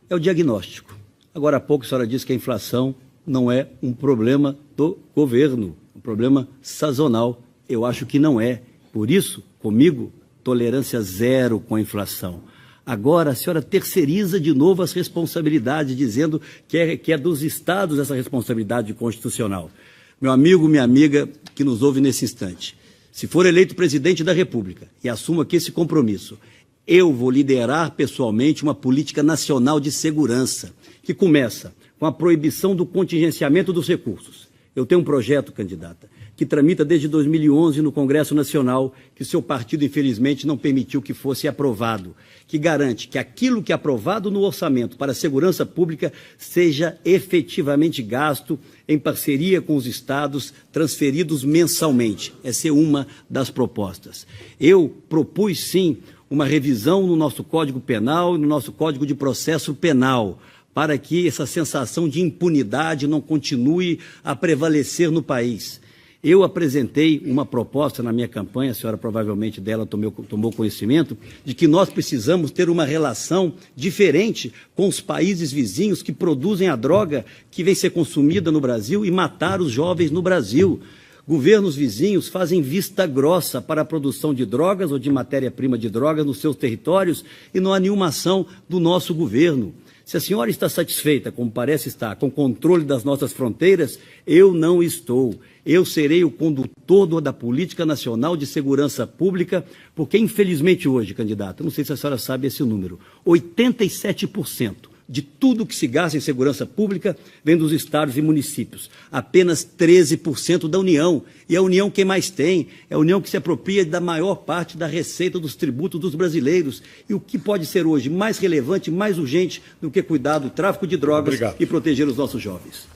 é o diagnóstico. Agora há pouco a senhora disse que a inflação não é um problema do governo, um problema sazonal. Eu acho que não é. Por isso, comigo, tolerância zero com a inflação. Agora a senhora terceiriza de novo as responsabilidades, dizendo que é dos estados essa responsabilidade constitucional. Meu amigo, minha amiga que nos ouve nesse instante, se for eleito presidente da República, e assumo aqui esse compromisso, eu vou liderar pessoalmente uma política nacional de segurança, que começa com a proibição do contingenciamento dos recursos. Eu tenho um projeto, candidata, que tramita desde 2011 no Congresso Nacional, que seu partido, infelizmente, não permitiu que fosse aprovado, que garante que aquilo que é aprovado no orçamento para a segurança pública seja efetivamente gasto em parceria com os estados, transferidos mensalmente. Essa é uma das propostas. Eu propus, sim, uma revisão no nosso Código Penal e no nosso Código de Processo Penal, para que essa sensação de impunidade não continue a prevalecer no país. Eu apresentei uma proposta na minha campanha, a senhora provavelmente dela tomou conhecimento, de que nós precisamos ter uma relação diferente com os países vizinhos que produzem a droga que vem ser consumida no Brasil e matar os jovens no Brasil. Governos vizinhos fazem vista grossa para a produção de drogas ou de matéria-prima de drogas nos seus territórios e não há nenhuma ação do nosso governo. Se a senhora está satisfeita, como parece estar, com o controle das nossas fronteiras, eu não estou. Eu serei o condutor da Política Nacional de Segurança Pública, porque, infelizmente, hoje, candidato, não sei se a senhora sabe esse número, 87% de tudo que se gasta em segurança pública vem dos estados e municípios. Apenas 13% da União. E a União quem mais tem? É a União que se apropria da maior parte da receita dos tributos dos brasileiros. E o que pode ser hoje mais relevante, mais urgente do que cuidar do tráfico de drogas e proteger os nossos jovens?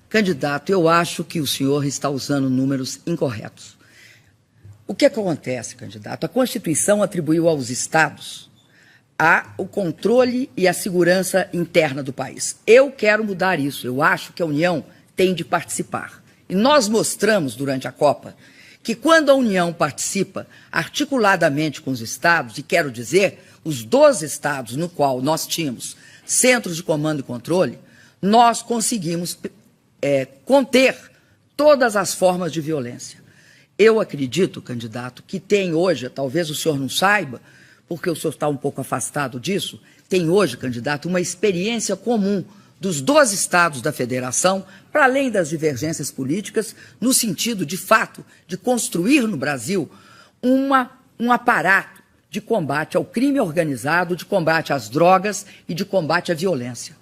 Candidato, eu acho que o senhor está usando números incorretos. O que acontece, candidato? A Constituição atribuiu aos estados o controle e a segurança interna do país. Eu quero mudar isso. Eu acho que a União tem de participar. E nós mostramos durante a Copa que quando a União participa articuladamente com os estados, e quero dizer, os 12 estados no qual nós tínhamos centros de comando e controle, nós conseguimos conter todas as formas de violência. Eu acredito, candidato, que tem hoje, talvez o senhor não saiba, porque o senhor está um pouco afastado disso, tem hoje, candidato, uma experiência comum dos 12 estados da federação, para além das divergências políticas, no sentido, de fato, de construir no Brasil um aparato de combate ao crime organizado, de combate às drogas e de combate à violência.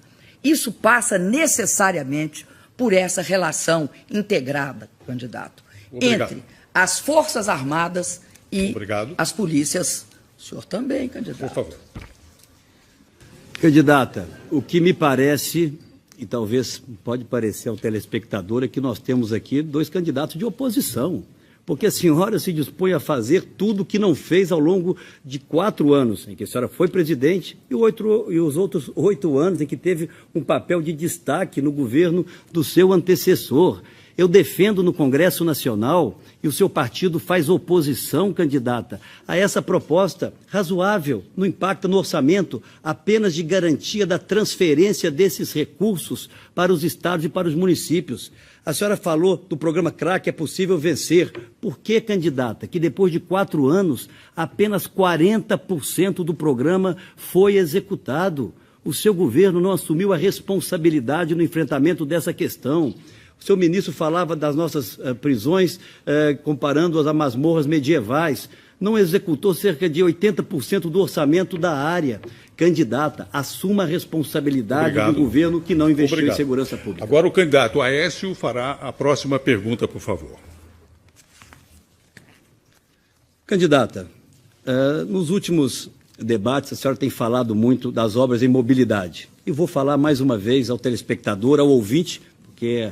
Isso passa necessariamente por essa relação integrada, candidato, entre as Forças Armadas e as polícias. O senhor também, candidato. Por favor. Candidata, o que me parece, e talvez pode parecer ao telespectador, é que nós temos aqui 2 candidatos de oposição, porque a senhora se dispõe a fazer tudo o que não fez ao longo de 4 anos, em que a senhora foi presidente, e os outros 8 anos em que teve um papel de destaque no governo do seu antecessor. Eu defendo no Congresso Nacional, e o seu partido faz oposição, candidata, a essa proposta razoável, no impacto no orçamento, apenas de garantia da transferência desses recursos para os estados e para os municípios. A senhora falou do programa CRA, que é possível vencer. Por que, candidata, que depois de 4 anos, apenas 40% do programa foi executado? O seu governo não assumiu a responsabilidade no enfrentamento dessa questão. O seu ministro falava das nossas prisões, comparando-as a masmorras medievais. Não executou cerca de 80% do orçamento da área. Candidata, assuma a responsabilidade do governo que não investiu em segurança pública. Agora o candidato Aécio fará a próxima pergunta, por favor. Candidata, nos últimos debates a senhora tem falado muito das obras em mobilidade. E vou falar mais uma vez ao telespectador, ao ouvinte, porque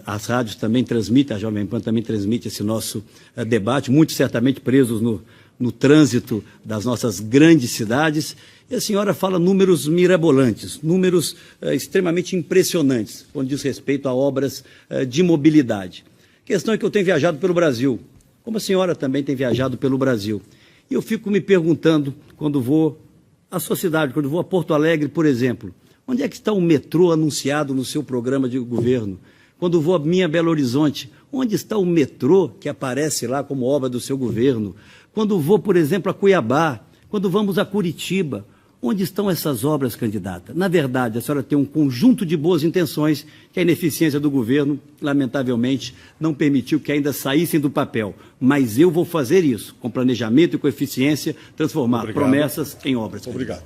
as rádios também transmitem, a Jovem Pan também transmite esse nosso debate, muito certamente presos no trânsito das nossas grandes cidades. E a senhora fala números mirabolantes, números extremamente impressionantes, quando diz respeito a obras de mobilidade. A questão é que eu tenho viajado pelo Brasil, como a senhora também tem viajado pelo Brasil. E eu fico me perguntando, quando vou à sua cidade, quando vou a Porto Alegre, por exemplo, onde é que está o metrô anunciado no seu programa de governo? Quando vou a minha Belo Horizonte, onde está o metrô que aparece lá como obra do seu governo? Quando vou, por exemplo, a Cuiabá, quando vamos a Curitiba, onde estão essas obras, candidata? Na verdade, a senhora tem um conjunto de boas intenções que a ineficiência do governo, lamentavelmente, não permitiu que ainda saíssem do papel. Mas eu vou fazer isso, com planejamento e com eficiência, transformar promessas em obras. Obrigado.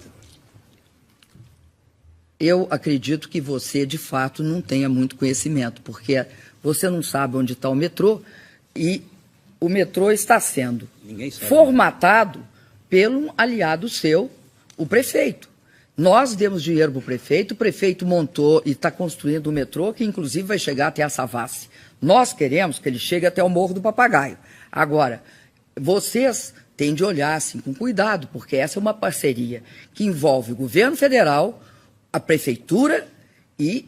Eu acredito que você, de fato, não tenha muito conhecimento, porque você não sabe onde está o metrô e o metrô está sendo formatado pelo aliado seu, o prefeito. Nós demos dinheiro para o prefeito montou e está construindo o metrô, que inclusive vai chegar até a Savassi. Nós queremos que ele chegue até o Morro do Papagaio. Agora, vocês têm de olhar assim com cuidado, porque essa é uma parceria que envolve o governo federal, a prefeitura e,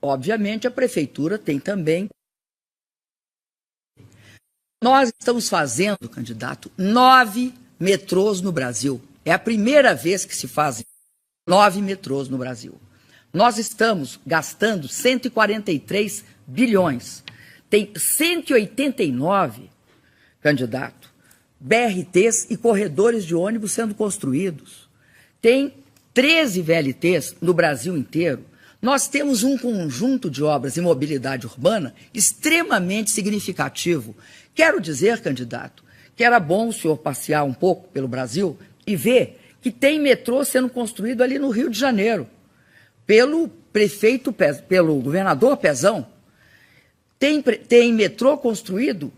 obviamente, a prefeitura tem também. Nós estamos fazendo, candidato, 9 metrôs no Brasil. É a primeira vez que se fazem 9 metrôs no Brasil. Nós estamos gastando 143 bilhões. Tem 189, candidato, BRTs e corredores de ônibus sendo construídos. Tem 13 VLTs no Brasil inteiro. Nós temos um conjunto de obras em mobilidade urbana extremamente significativo. Quero dizer, candidato, que era bom o senhor passear um pouco pelo Brasil e ver que tem metrô sendo construído ali no Rio de Janeiro, pelo governador Pezão. Tem metrô construído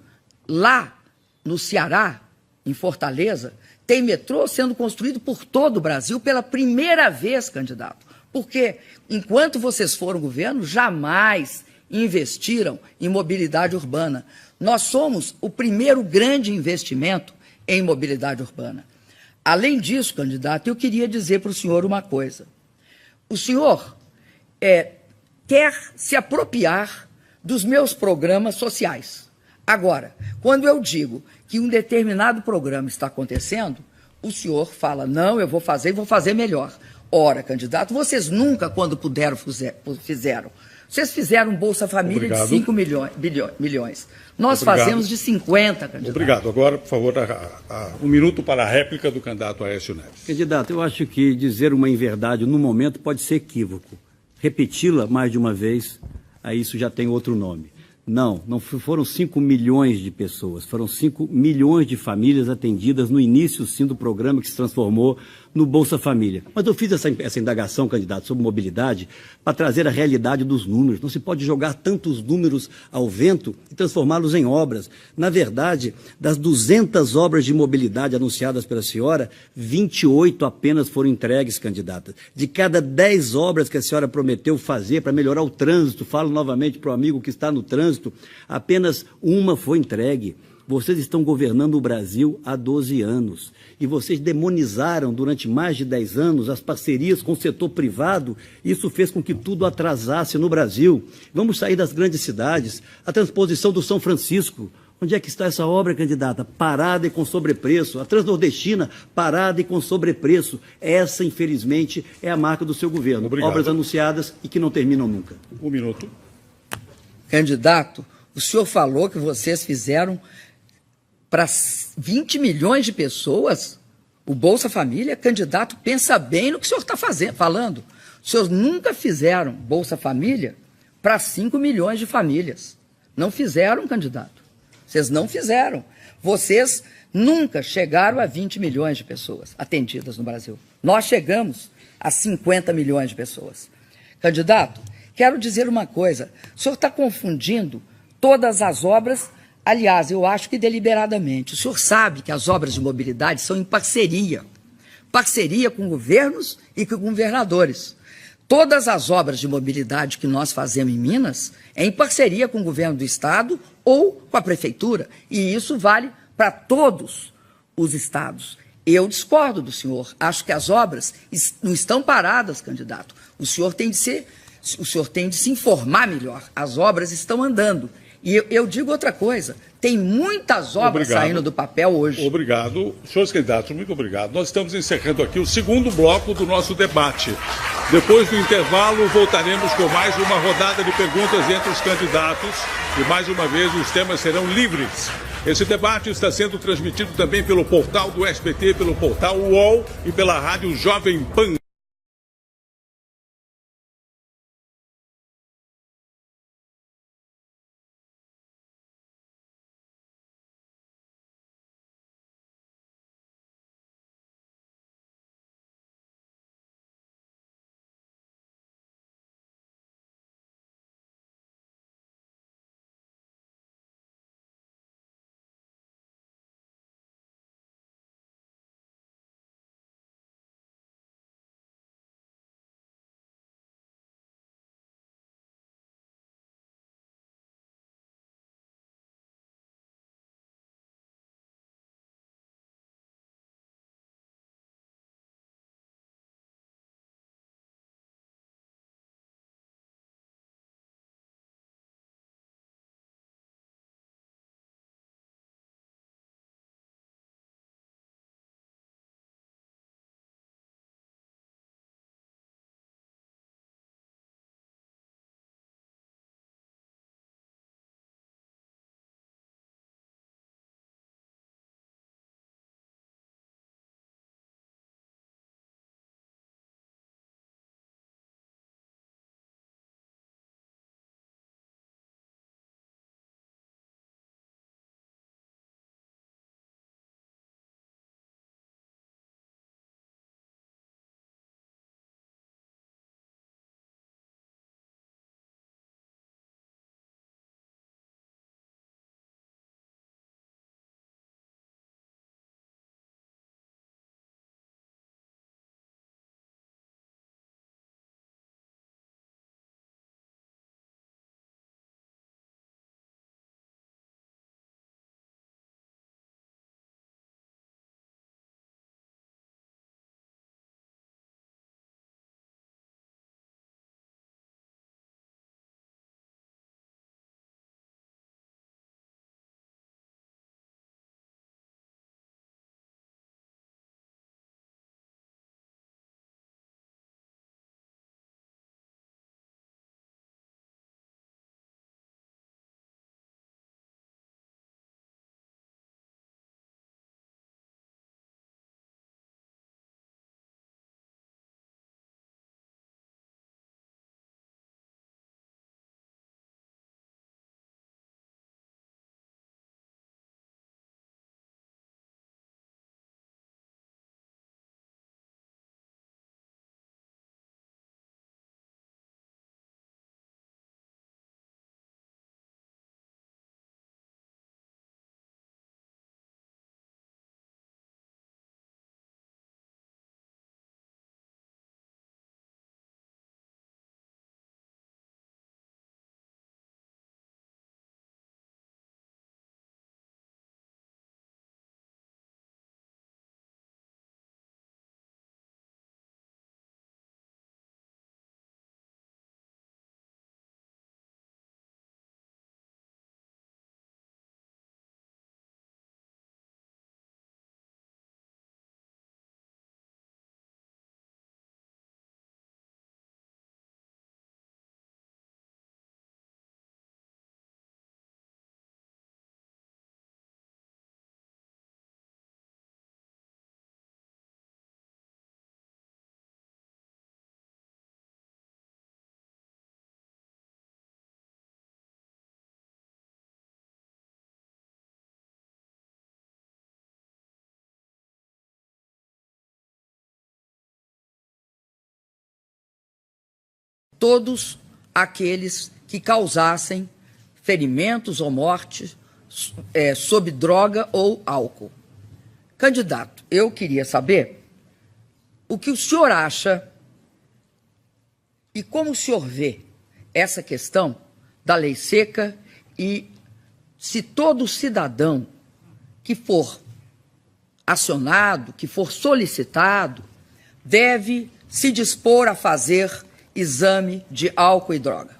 lá no Ceará, em Fortaleza. Tem metrô sendo construído por todo o Brasil pela primeira vez, candidato. Porque, enquanto vocês foram governo, jamais investiram em mobilidade urbana. Nós somos o primeiro grande investimento em mobilidade urbana. Além disso, candidato, eu queria dizer para o senhor uma coisa. O senhor quer se apropriar dos meus programas sociais. Agora, quando eu digo que um determinado programa está acontecendo, o senhor fala, não, eu vou fazer e vou fazer melhor. Ora, candidato, vocês nunca, quando puderam, fizeram. Vocês fizeram Bolsa Família de 5 milhões. Nós fazemos de 50, candidato. Obrigado. Agora, por favor, um minuto para a réplica do candidato Aécio Neves. Candidato, eu acho que dizer uma inverdade no momento pode ser equívoco. Repeti-la mais de uma vez, aí isso já tem outro nome. Não foram 5 milhões de pessoas, foram 5 milhões de famílias atendidas no início, sim, do programa que se transformou no Bolsa Família. Mas eu fiz essa indagação, candidato, sobre mobilidade para trazer a realidade dos números. Não se pode jogar tantos números ao vento e transformá-los em obras. Na verdade, das 200 obras de mobilidade anunciadas pela senhora, 28 apenas foram entregues, candidata. De cada 10 obras que a senhora prometeu fazer para melhorar o trânsito, falo novamente para o amigo que está no trânsito, apenas uma foi entregue. Vocês estão governando o Brasil há 12 anos e vocês demonizaram durante mais de 10 anos as parcerias com o setor privado. Isso fez com que tudo atrasasse no Brasil. Vamos sair das grandes cidades. A transposição do São Francisco. Onde é que está essa obra, candidata? Parada e com sobrepreço. A Transnordestina, parada e com sobrepreço. Essa, infelizmente, é a marca do seu governo. Obrigado. Obras anunciadas e que não terminam nunca. Um minuto. Candidato, o senhor falou que vocês fizeram para 20 milhões de pessoas o Bolsa Família. Candidato, pensa bem no que o senhor está falando. Os senhores nunca fizeram Bolsa Família para 5 milhões de famílias. Não fizeram, candidato. Vocês não fizeram. Vocês nunca chegaram a 20 milhões de pessoas atendidas no Brasil. Nós chegamos a 50 milhões de pessoas. Candidato, quero dizer uma coisa. O senhor está confundindo todas as obras. Aliás, eu acho que deliberadamente. O senhor sabe que as obras de mobilidade são em parceria. Parceria com governos e com governadores. Todas as obras de mobilidade que nós fazemos em Minas é em parceria com o governo do Estado ou com a Prefeitura, e isso vale para todos os estados. Eu discordo do senhor, acho que as obras não estão paradas, candidato. O senhor tem de se informar melhor, as obras estão andando. E eu digo outra coisa, tem muitas obras saindo do papel hoje. Obrigado. Senhores candidatos, muito obrigado. Nós estamos encerrando aqui o segundo bloco do nosso debate. Depois do intervalo, voltaremos com mais uma rodada de perguntas entre os candidatos e, mais uma vez, os temas serão livres. Esse debate está sendo transmitido também pelo portal do SBT, pelo portal UOL e pela rádio Jovem Pan. Todos aqueles que causassem ferimentos ou mortes sob droga ou álcool. Candidato, eu queria saber o que o senhor acha E como o senhor vê essa questão da lei seca e se todo cidadão que for acionado, que for solicitado, deve se dispor a fazer exame de álcool e droga?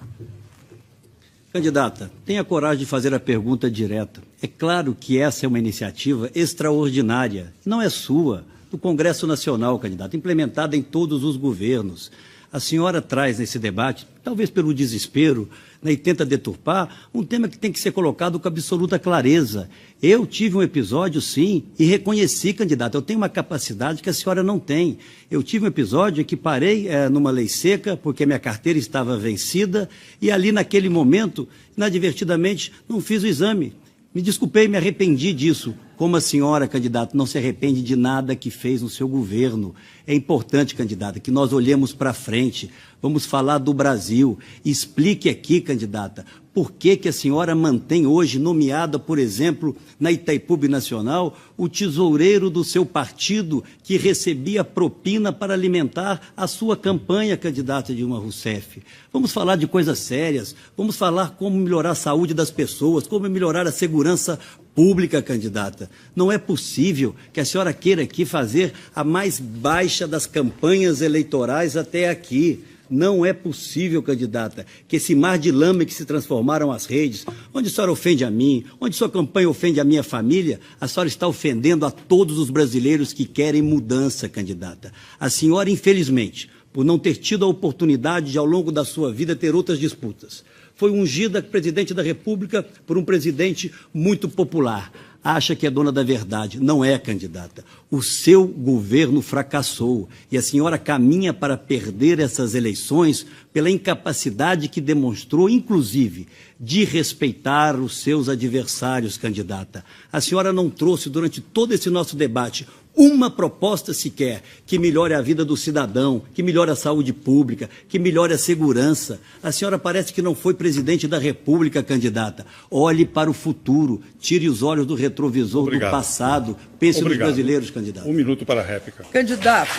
Candidata, tenha coragem de fazer a pergunta direta. É claro que essa é uma iniciativa extraordinária, não é sua, do Congresso Nacional, candidata, implementada em todos os governos. A senhora traz nesse debate, talvez pelo desespero, né, e tenta deturpar, um tema que tem que ser colocado com absoluta clareza. Eu tive um episódio, sim, e reconheci, candidata, eu tenho uma capacidade que a senhora não tem. Eu tive um episódio em que parei numa lei seca, porque minha carteira estava vencida, e ali naquele momento, inadvertidamente, não fiz o exame. Me desculpei, me arrependi disso. Como a senhora, candidato, não se arrepende de nada que fez no seu governo. É importante, candidata, que nós olhemos para frente. Vamos falar do Brasil. Explique aqui, candidata, por que a senhora mantém hoje nomeada, por exemplo, na Itaipu Binacional, o tesoureiro do seu partido que recebia propina para alimentar a sua campanha, candidata Dilma Rousseff. Vamos falar de coisas sérias, vamos falar como melhorar a saúde das pessoas, como melhorar a segurança pública, candidata. Não é possível que a senhora queira aqui fazer a mais baixa das campanhas eleitorais até aqui. Não é possível, candidata, que esse mar de lama que se transformaram as redes, onde a senhora ofende a mim, onde sua campanha ofende a minha família, a senhora está ofendendo a todos os brasileiros que querem mudança, candidata. A senhora, infelizmente, por não ter tido a oportunidade de, ao longo da sua vida, ter outras disputas, foi ungida presidente da República por um presidente muito popular. Acha que é dona da verdade. Não é, candidata. O seu governo fracassou e a senhora caminha para perder essas eleições pela incapacidade que demonstrou, inclusive, de respeitar os seus adversários, candidata. A senhora não trouxe, durante todo esse nosso debate, uma proposta sequer que melhore a vida do cidadão, que melhore a saúde pública, que melhore a segurança. A senhora parece que não foi presidente da República, candidata. Olhe para o futuro, tire os olhos do retrovisor do passado, pense nos brasileiros, candidato. 1 minuto para a réplica. Candidato,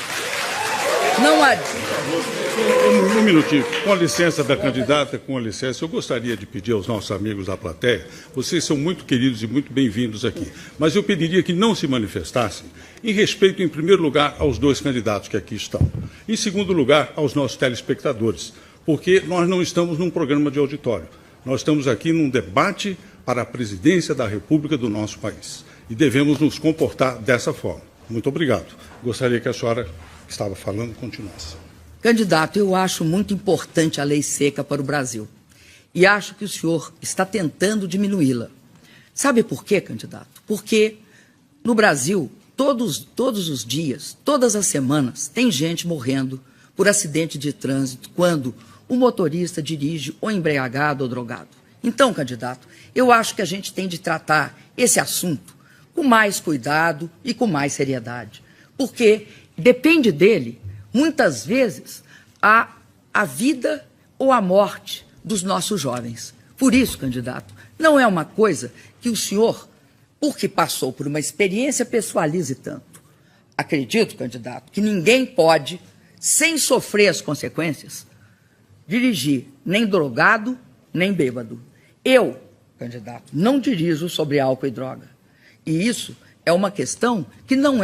não há... Um minutinho. Com a licença da candidata, com a licença, eu gostaria de pedir aos nossos amigos da plateia, vocês são muito queridos e muito bem-vindos aqui, mas eu pediria que não se manifestassem em respeito, em primeiro lugar, aos dois candidatos que aqui estão. Em segundo lugar, aos nossos telespectadores, porque nós não estamos num programa de auditório. Nós estamos aqui num debate para a presidência da República do nosso país. E devemos nos comportar dessa forma. Muito obrigado. Gostaria que a senhora, que estava falando, continuasse. Candidato, eu acho muito importante a lei seca para o Brasil. E acho que o senhor está tentando diminuí-la. Sabe por quê, candidato? Porque no Brasil, todos os dias, todas as semanas, tem gente morrendo por acidente de trânsito quando o motorista dirige ou embriagado ou drogado. Então, candidato, eu acho que a gente tem de tratar esse assunto com mais cuidado e com mais seriedade. Porque depende dele, muitas vezes, a vida ou a morte dos nossos jovens. Por isso, candidato, não é uma coisa que o senhor, porque passou por uma experiência, pessoalize tanto. Acredito, candidato, que ninguém pode, sem sofrer as consequências, dirigir nem drogado, nem bêbado. Eu, candidato, não dirijo sobre álcool e droga. E isso é uma questão que não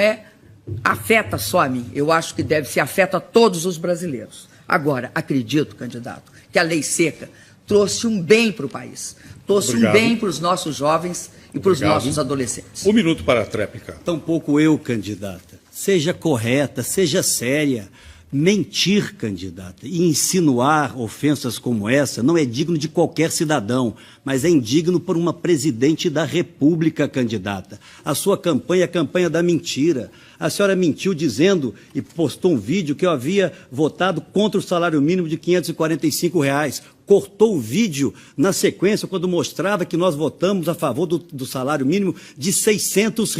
afeta só a mim. Eu acho que afeta a todos os brasileiros. Agora, acredito, candidato, que a lei seca trouxe um bem para o país. Trouxe um bem para os nossos jovens e para os nossos adolescentes. 1 minuto para a tréplica. Tampouco eu, candidata. Seja correta, seja séria. Mentir, candidata, e insinuar ofensas como essa não é digno de qualquer cidadão, mas é indigno por uma presidente da República, candidata. A sua campanha é a campanha da mentira. A senhora mentiu dizendo e postou um vídeo que eu havia votado contra o salário mínimo de R$ 545. Cortou o vídeo na sequência quando mostrava que nós votamos a favor do salário mínimo de R$ 600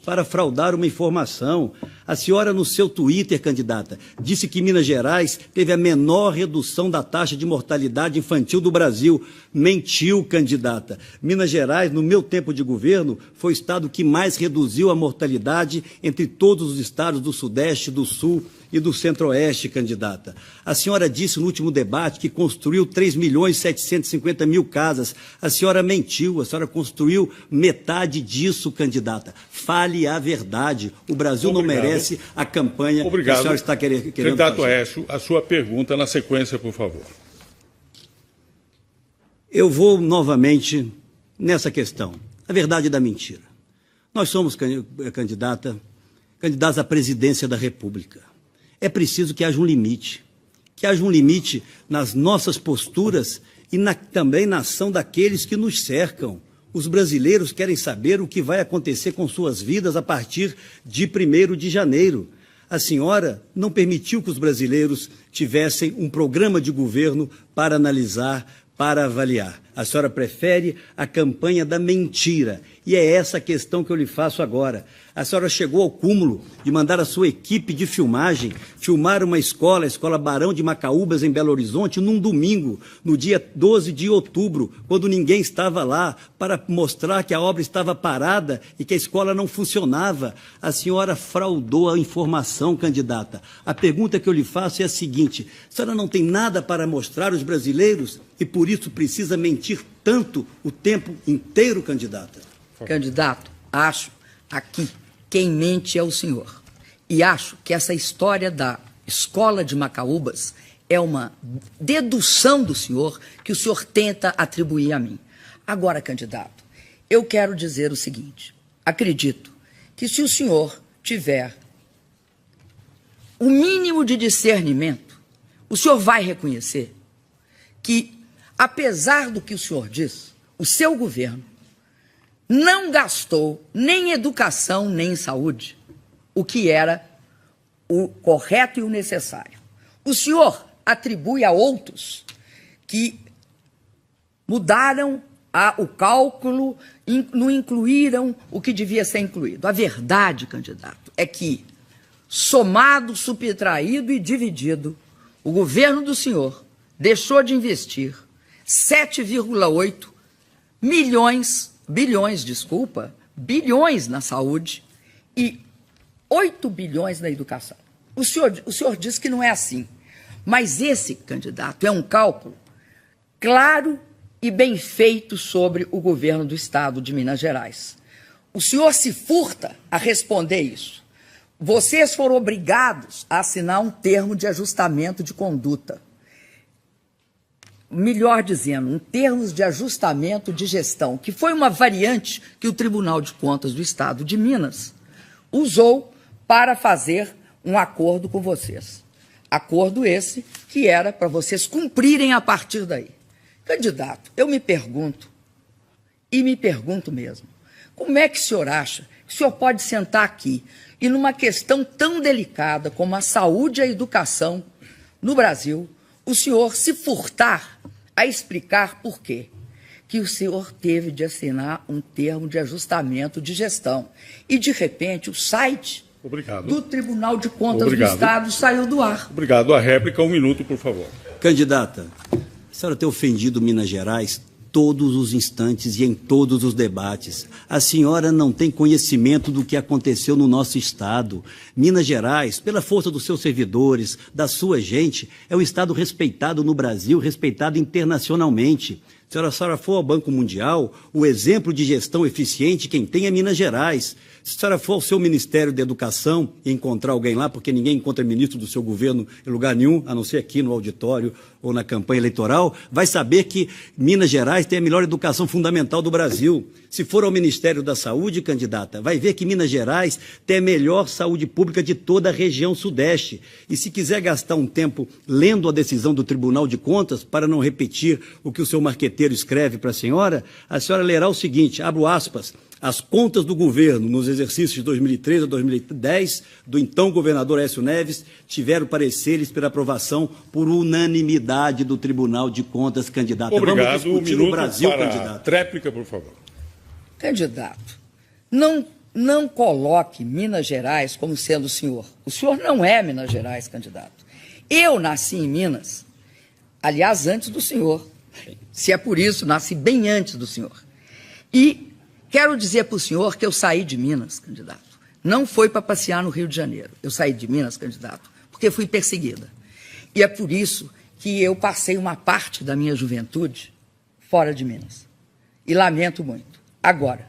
para fraudar uma informação. A senhora, no seu Twitter, candidata, disse que Minas Gerais teve a menor redução da taxa de mortalidade infantil do Brasil. Mentiu, candidata. Minas Gerais, no meu tempo de governo, foi o estado que mais reduziu a mortalidade entre entre todos os estados do Sudeste, do Sul e do Centro-Oeste, candidata. A senhora disse no último debate que construiu 3.750.000 casas. A senhora mentiu, a senhora construiu metade disso, candidata. Fale a verdade. O Brasil não merece a campanha que a senhora está querendo Candidato fazer. Aécio, a sua pergunta na sequência, por favor. Eu vou novamente nessa questão, a verdade da mentira. Nós somos candidatos à presidência da República. É preciso que haja um limite nas nossas posturas e também na ação daqueles que nos cercam. Os brasileiros querem saber o que vai acontecer com suas vidas a partir de 1º de janeiro. A senhora não permitiu que os brasileiros tivessem um programa de governo para analisar, para avaliar. A senhora prefere a campanha da mentira. E é essa a questão que eu lhe faço agora. A senhora chegou ao cúmulo de mandar a sua equipe de filmagem filmar uma escola, a Escola Barão de Macaúbas, em Belo Horizonte, num domingo, no dia 12 de outubro, quando ninguém estava lá, para mostrar que a obra estava parada e que a escola não funcionava. A senhora fraudou a informação, candidata. A pergunta que eu lhe faço é a seguinte: a senhora não tem nada para mostrar aos brasileiros e por isso precisa mentir tanto o tempo inteiro, candidata? Candidato, acho aqui quem mente é o senhor. E acho que essa história da Escola de Macaúbas é uma dedução do senhor que o senhor tenta atribuir a mim. Agora, candidato, eu quero dizer o seguinte: acredito que se o senhor tiver o mínimo de discernimento, o senhor vai reconhecer que, apesar do que o senhor diz, o seu governo não gastou nem em educação, nem em saúde, o que era o correto e o necessário. O senhor atribui a outros que mudaram o cálculo, não incluíram o que devia ser incluído. A verdade, candidato, é que, somado, subtraído e dividido, o governo do senhor deixou de investir 7,8 bilhões na saúde e 8 bilhões na educação. O senhor diz que não é assim, mas esse, candidato, é um cálculo claro e bem feito sobre o governo do Estado de Minas Gerais. O senhor se furta a responder isso. Vocês foram obrigados a assinar um termo de ajustamento de conduta. Melhor dizendo, um termo de ajustamento de gestão, que foi uma variante que o Tribunal de Contas do Estado de Minas usou para fazer um acordo com vocês. Acordo esse que era para vocês cumprirem a partir daí. Candidato, eu me pergunto, e me pergunto mesmo, como é que o senhor acha que o senhor pode sentar aqui e numa questão tão delicada como a saúde e a educação no Brasil, o senhor se furtar a explicar por quê que o senhor teve de assinar um termo de ajustamento de gestão e, de repente, o site do Tribunal de Contas do Estado saiu do ar. Obrigado. A réplica, 1 minuto, por favor. Candidata, a senhora tem ofendido Minas Gerais todos os instantes e em todos os debates. A senhora não tem conhecimento do que aconteceu no nosso Estado. Minas Gerais, pela força dos seus servidores, da sua gente, é um Estado respeitado no Brasil, respeitado internacionalmente. Se a senhora for ao Banco Mundial, o exemplo de gestão eficiente quem tem é Minas Gerais. Se a senhora for ao seu Ministério da Educação e encontrar alguém lá, porque ninguém encontra ministro do seu governo em lugar nenhum, a não ser aqui no auditório ou na campanha eleitoral, vai saber que Minas Gerais tem a melhor educação fundamental do Brasil. Se for ao Ministério da Saúde, candidata, vai ver que Minas Gerais tem a melhor saúde pública de toda a região Sudeste. E se quiser gastar um tempo lendo a decisão do Tribunal de Contas, para não repetir o que o seu marqueteiro escreve para a senhora lerá o seguinte, abro aspas, as contas do governo nos exercícios de 2013 a 2010 do então governador Aécio Neves tiveram pareceres pela aprovação por unanimidade do Tribunal de Contas, candidata. Obrigado. Vamos discutir no Brasil, candidato. Réplica, por favor. Candidato, não coloque Minas Gerais como sendo o senhor. O senhor não é Minas Gerais, candidato. Eu nasci em Minas, aliás, antes do senhor. Se é por isso, nasci bem antes do senhor. E quero dizer para o senhor que eu saí de Minas, candidato, não foi para passear no Rio de Janeiro. Eu saí de Minas, candidato, porque fui perseguida. E é por isso que eu passei uma parte da minha juventude fora de Minas. E lamento muito. Agora,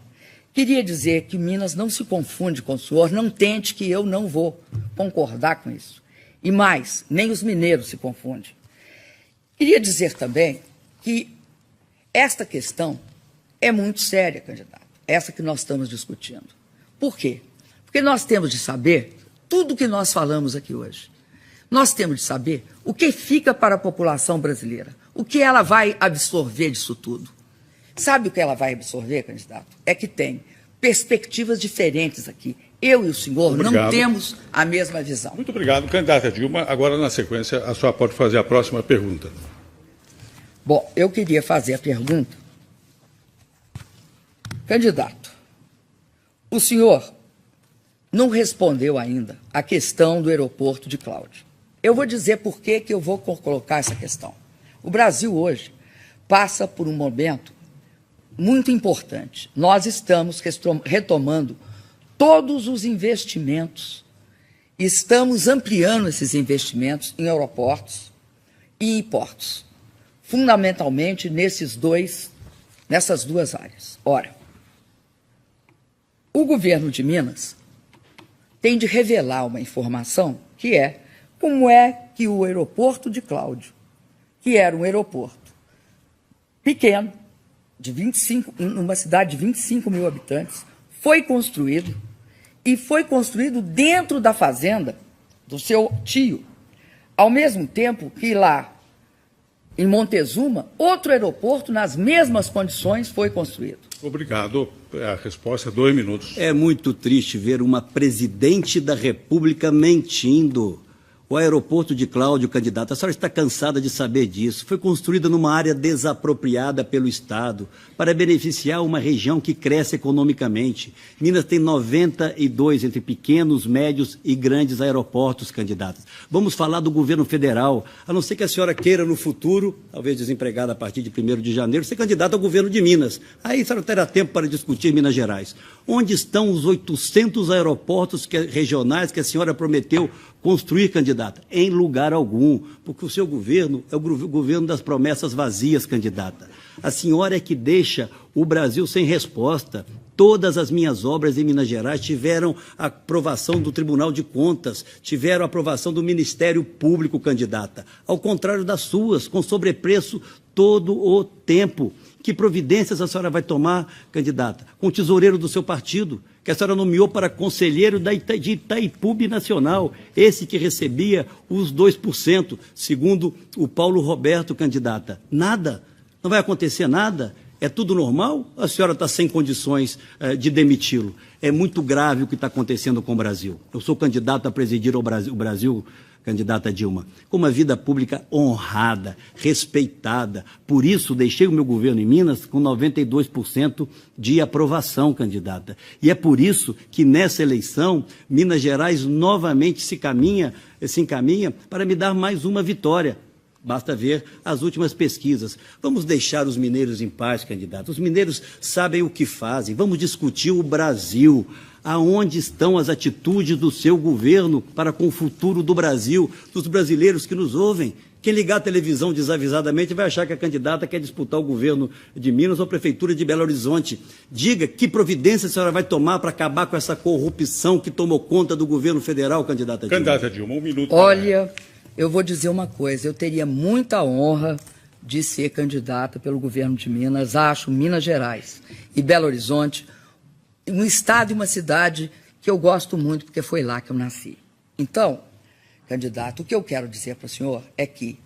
queria dizer que Minas não se confunde com o senhor, não tente que eu não vou concordar com isso. E mais, nem os mineiros se confundem. Queria dizer também que esta questão é muito séria, candidato, essa que nós estamos discutindo. Por quê? Porque nós temos de saber tudo o que nós falamos aqui hoje. Nós temos de saber o que fica para a população brasileira, o que ela vai absorver disso tudo. Sabe o que ela vai absorver, candidato? É que tem perspectivas diferentes aqui. Eu e o senhor não temos a mesma visão. Muito obrigado, candidata Dilma. Agora, na sequência, a senhora pode fazer a próxima pergunta. Bom, eu queria fazer a pergunta. Candidato, o senhor não respondeu ainda a questão do aeroporto de Cláudio. Eu vou dizer por que eu vou colocar essa questão. O Brasil hoje passa por um momento muito importante. Nós estamos retomando todos os investimentos, estamos ampliando esses investimentos em aeroportos e em portos, fundamentalmente nessas duas áreas. Ora, o governo de Minas tem de revelar uma informação que é como é que o aeroporto de Cláudio, que era um aeroporto pequeno, numa cidade de 25 mil habitantes, foi construído e foi construído dentro da fazenda do seu tio, ao mesmo tempo que lá em Montezuma, outro aeroporto nas mesmas condições foi construído. Obrigado. A resposta é 2 minutos. É muito triste ver uma presidente da República mentindo. O aeroporto de Cláudio, candidato, a senhora está cansada de saber disso. Foi construído numa área desapropriada pelo Estado para beneficiar uma região que cresce economicamente. Minas tem 92 entre pequenos, médios e grandes aeroportos, candidatos. Vamos falar do governo federal, a não ser que a senhora queira no futuro, talvez desempregada a partir de 1º de janeiro, ser candidata ao governo de Minas. Aí a senhora terá tempo para discutir Minas Gerais. Onde estão os 800 aeroportos regionais que a senhora prometeu construir, candidata? Em lugar algum, porque o seu governo é o governo das promessas vazias, candidata. A senhora é que deixa o Brasil sem resposta. Todas as minhas obras em Minas Gerais tiveram a aprovação do Tribunal de Contas, tiveram a aprovação do Ministério Público, candidata. Ao contrário das suas, com sobrepreço todo o tempo. Que providências a senhora vai tomar, candidata, com o tesoureiro do seu partido, que a senhora nomeou para conselheiro de Itaipu Nacional, esse que recebia os 2%, segundo o Paulo Roberto, candidata? Nada? Não vai acontecer nada? É tudo normal? A senhora está sem condições de demiti-lo. É muito grave o que está acontecendo com o Brasil. Eu sou candidato a presidir o Brasil, candidata Dilma, com uma vida pública honrada, respeitada. Por isso, deixei o meu governo em Minas com 92% de aprovação, candidata. E é por isso que, nessa eleição, Minas Gerais novamente se encaminha para me dar mais uma vitória. Basta ver as últimas pesquisas. Vamos deixar os mineiros em paz, candidato. Os mineiros sabem o que fazem. Vamos discutir o Brasil. Aonde estão as atitudes do seu governo para com o futuro do Brasil, dos brasileiros que nos ouvem? Quem ligar a televisão desavisadamente vai achar que a candidata quer disputar o governo de Minas ou a prefeitura de Belo Horizonte. Diga que providência a senhora vai tomar para acabar com essa corrupção que tomou conta do governo federal, candidata Dilma. Candidata Dilma, 1 minuto. Olha, eu vou dizer uma coisa, eu teria muita honra de ser candidata pelo governo de Minas. Acho Minas Gerais e Belo Horizonte um estado e uma cidade que eu gosto muito, porque foi lá que eu nasci. Então, candidato, o que eu quero dizer para o senhor é que,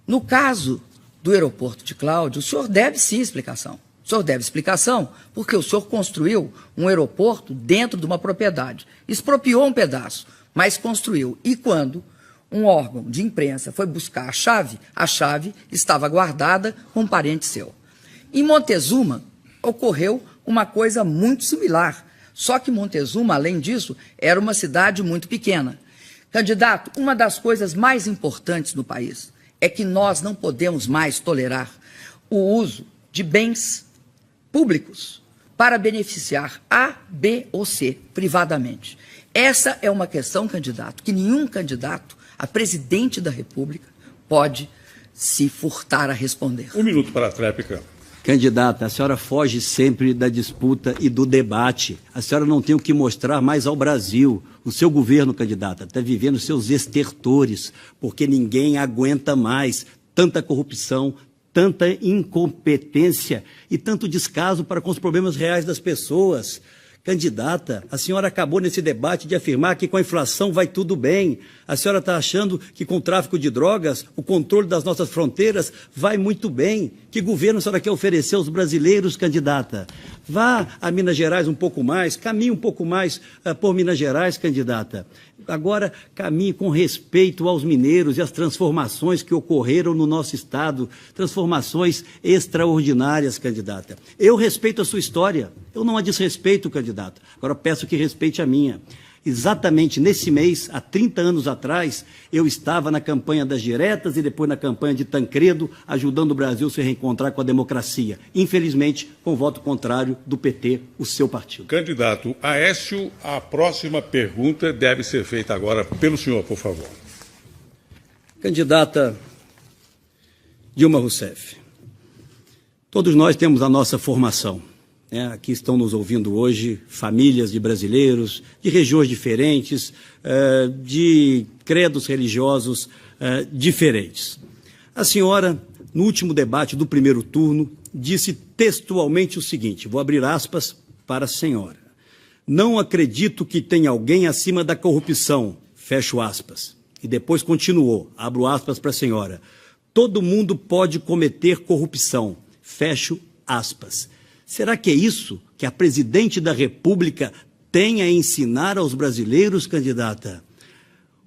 no caso do aeroporto de Cláudio, o senhor deve sim explicação. O senhor deve explicação porque o senhor construiu um aeroporto dentro de uma propriedade. Expropriou um pedaço, mas construiu. E quando um órgão de imprensa foi buscar a chave estava guardada com um parente seu. Em Montezuma, ocorreu uma coisa muito similar, só que Montezuma, além disso, era uma cidade muito pequena. Candidato, uma das coisas mais importantes no país é que nós não podemos mais tolerar o uso de bens públicos para beneficiar A, B ou C, privadamente. Essa é uma questão, candidato, que nenhum candidato a presidente da República pode se furtar a responder. Um minuto para a tréplica. Candidata, a senhora foge sempre da disputa e do debate. A senhora não tem o que mostrar mais ao Brasil. O seu governo, candidata, está vivendo seus estertores, porque ninguém aguenta mais tanta corrupção, tanta incompetência e tanto descaso para com os problemas reais das pessoas. Candidata, a senhora acabou nesse debate de afirmar que com a inflação vai tudo bem. A senhora está achando que com o tráfico de drogas, o controle das nossas fronteiras vai muito bem. Que governo a senhora quer oferecer aos brasileiros, candidata? Vá a Minas Gerais um pouco mais, caminhe um pouco mais por Minas Gerais, candidata. Agora, caminhe com respeito aos mineiros e às transformações que ocorreram no nosso Estado, transformações extraordinárias, candidata. Eu respeito a sua história, eu não a desrespeito, candidata. Agora peço que respeite a minha. Exatamente nesse mês, há 30 anos atrás, eu estava na campanha das diretas e depois na campanha de Tancredo, ajudando o Brasil a se reencontrar com a democracia. Infelizmente, com voto contrário do PT, o seu partido. Candidato Aécio, a próxima pergunta deve ser feita agora pelo senhor, por favor. Candidata Dilma Rousseff, todos nós temos a nossa formação. Aqui estão nos ouvindo hoje famílias de brasileiros, de regiões diferentes, de credos religiosos diferentes. A senhora, no último debate do primeiro turno, disse textualmente o seguinte, vou abrir aspas para a senhora. Não acredito que tenha alguém acima da corrupção, fecho aspas. E depois continuou, abro aspas para a senhora. Todo mundo pode cometer corrupção, fecho aspas. Será que é isso que a presidente da República tem a ensinar aos brasileiros, candidata?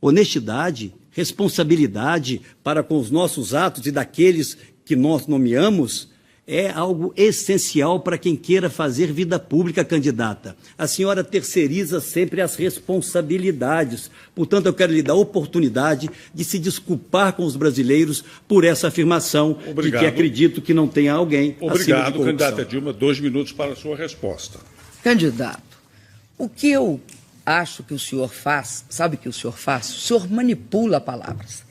Honestidade, responsabilidade para com os nossos atos e daqueles que nós nomeamos é algo essencial para quem queira fazer vida pública, candidata. A senhora terceiriza sempre as responsabilidades. Portanto, eu quero lhe dar a oportunidade de se desculpar com os brasileiros por essa afirmação. Obrigado. De que acredito que não tenha alguém acima de corrupção. Obrigado, candidata Dilma. 2 minutos para a sua resposta. Candidato, o que eu acho que o senhor faz, sabe o que o senhor faz? O senhor manipula palavras.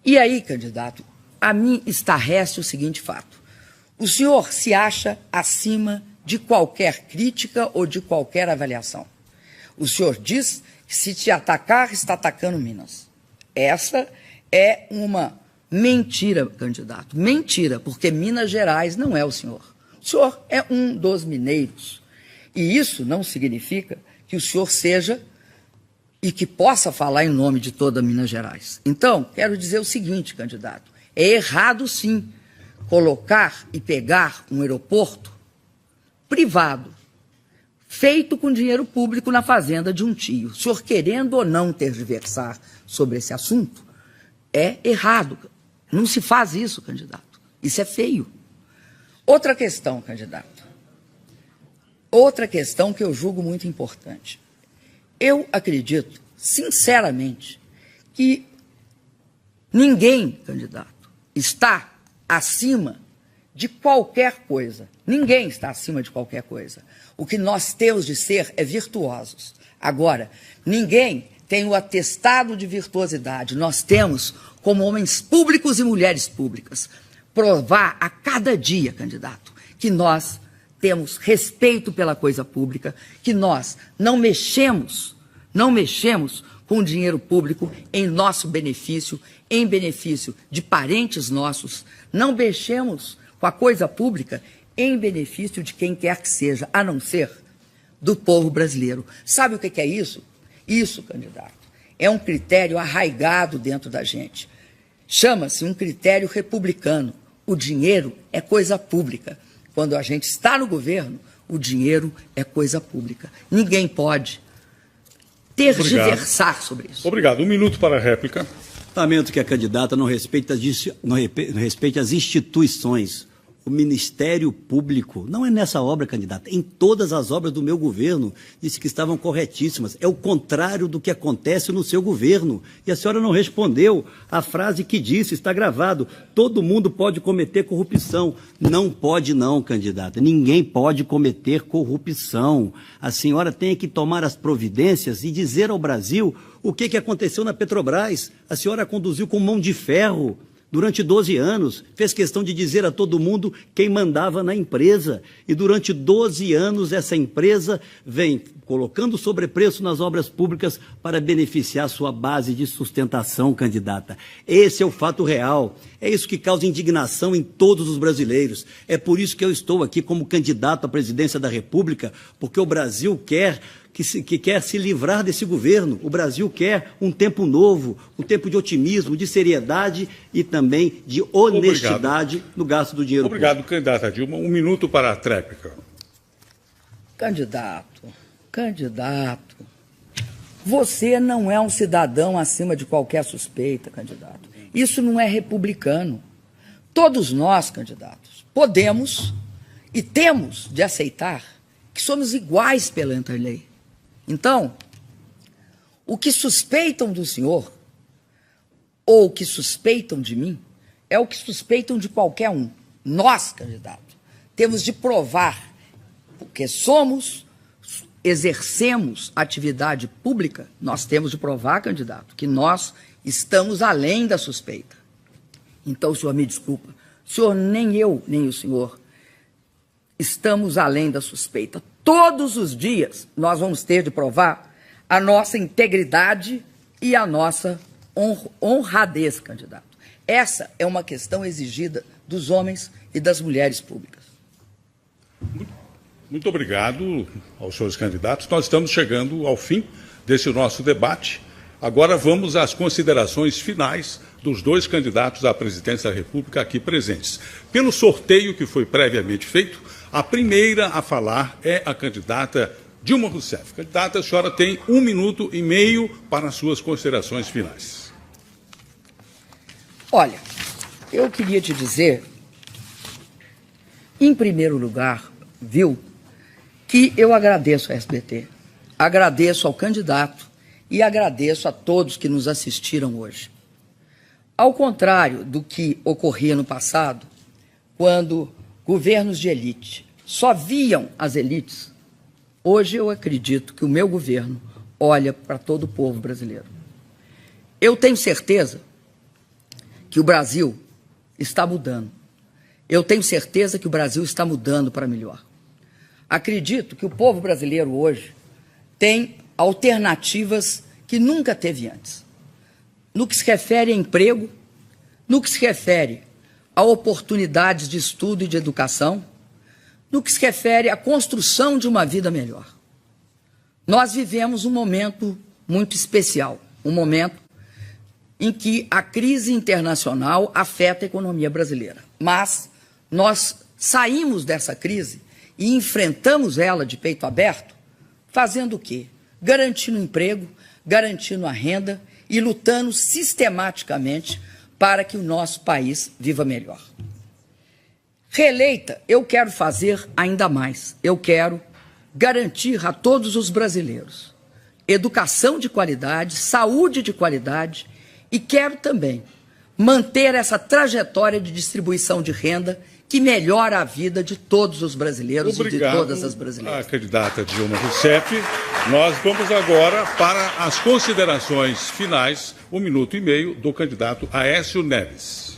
E aí, candidato, a mim estarrece o seguinte fato. O senhor se acha acima de qualquer crítica ou de qualquer avaliação. O senhor diz que se te atacar, está atacando Minas. Essa é uma mentira, candidato. Mentira, porque Minas Gerais não é o senhor. O senhor é um dos mineiros. E isso não significa que o senhor seja e que possa falar em nome de toda Minas Gerais. Então, quero dizer o seguinte, candidato. É errado, sim, colocar e pegar um aeroporto privado, feito com dinheiro público na fazenda de um tio. O senhor querendo ou não tergiversar sobre esse assunto, é errado. Não se faz isso, candidato. Isso é feio. Outra questão, candidato. Outra questão que eu julgo muito importante. Eu acredito, sinceramente, que ninguém, candidato, está acima de qualquer coisa. Ninguém está acima de qualquer coisa. O que nós temos de ser é virtuosos. Agora, ninguém tem o atestado de virtuosidade. Nós temos, como homens públicos e mulheres públicas, provar a cada dia, candidato, que nós temos respeito pela coisa pública, que nós não mexemos com o dinheiro público em nosso benefício, em benefício de parentes nossos, não mexemos com a coisa pública em benefício de quem quer que seja, a não ser do povo brasileiro. Sabe o que é isso? Isso, candidato, é um critério arraigado dentro da gente. Chama-se um critério republicano. O dinheiro é coisa pública. Quando a gente está no governo, o dinheiro é coisa pública. Ninguém pode tergiversar sobre isso. Obrigado. 1 minuto para a réplica. Lamento que a candidata não respeite as instituições. o Ministério Público, não é nessa obra, candidata, em todas as obras do meu governo, disse que estavam corretíssimas. É o contrário do que acontece no seu governo. E a senhora não respondeu a frase que disse, está gravado, todo mundo pode cometer corrupção. Não pode não, candidata, ninguém pode cometer corrupção. A senhora tem que tomar as providências e dizer ao Brasil o que aconteceu na Petrobras. A senhora conduziu com mão de ferro durante 12 anos, fez questão de dizer a todo mundo quem mandava na empresa. E durante 12 anos essa empresa vem colocando sobrepreço nas obras públicas para beneficiar sua base de sustentação, candidata. Esse é o fato real. É isso que causa indignação em todos os brasileiros. É por isso que eu estou aqui como candidato à presidência da República, porque o Brasil quer quer se livrar desse governo. O Brasil quer um tempo novo, um tempo de otimismo, de seriedade e também de honestidade no gasto do dinheiro público. Obrigado, candidata Dilma. 1 minuto para a tréplica. Candidato, você não é um cidadão acima de qualquer suspeita, candidato. Isso não é republicano. Todos nós, candidatos, podemos e temos de aceitar que somos iguais perante a lei. Então, o que suspeitam do senhor, ou o que suspeitam de mim, é o que suspeitam de qualquer um. Nós, candidatos, temos de provar, porque exercemos atividade pública, nós temos de provar, candidato, que nós estamos além da suspeita. Então, o senhor me desculpa, o senhor, nem eu, nem o senhor, estamos além da suspeita. Todos os dias nós vamos ter de provar a nossa integridade e a nossa honradez, candidato. Essa é uma questão exigida dos homens e das mulheres públicas. Muito obrigado aos senhores candidatos. Nós estamos chegando ao fim desse nosso debate. Agora vamos às considerações finais dos dois candidatos à presidência da República aqui presentes. Pelo sorteio que foi previamente feito, a primeira a falar é a candidata Dilma Rousseff. Candidata, a senhora tem 1 minuto e meio para as suas considerações finais. Olha, eu queria te dizer, em primeiro lugar, que eu agradeço ao SBT, agradeço ao candidato e agradeço a todos que nos assistiram hoje. Ao contrário do que ocorria no passado, quando governos de elite só viam as elites, hoje eu acredito que o meu governo olha para todo o povo brasileiro. Eu tenho certeza que o Brasil está mudando. Eu tenho certeza que o Brasil está mudando para melhor. Acredito que o povo brasileiro hoje tem alternativas que nunca teve antes. No que se refere a emprego, no que se refere a oportunidades de estudo e de educação, no que se refere à construção de uma vida melhor. Nós vivemos um momento muito especial, um momento em que a crise internacional afeta a economia brasileira. Mas nós saímos dessa crise e enfrentamos ela de peito aberto, fazendo o quê? Garantindo emprego, garantindo a renda e lutando sistematicamente para que o nosso país viva melhor. Reeleita, eu quero fazer ainda mais. Eu quero garantir a todos os brasileiros educação de qualidade, saúde de qualidade e quero também manter essa trajetória de distribuição de renda que melhora a vida de todos os brasileiros e de todas as brasileiras. A candidata Dilma Rousseff. Nós vamos agora para as considerações finais, 1 minuto e meio, do candidato Aécio Neves.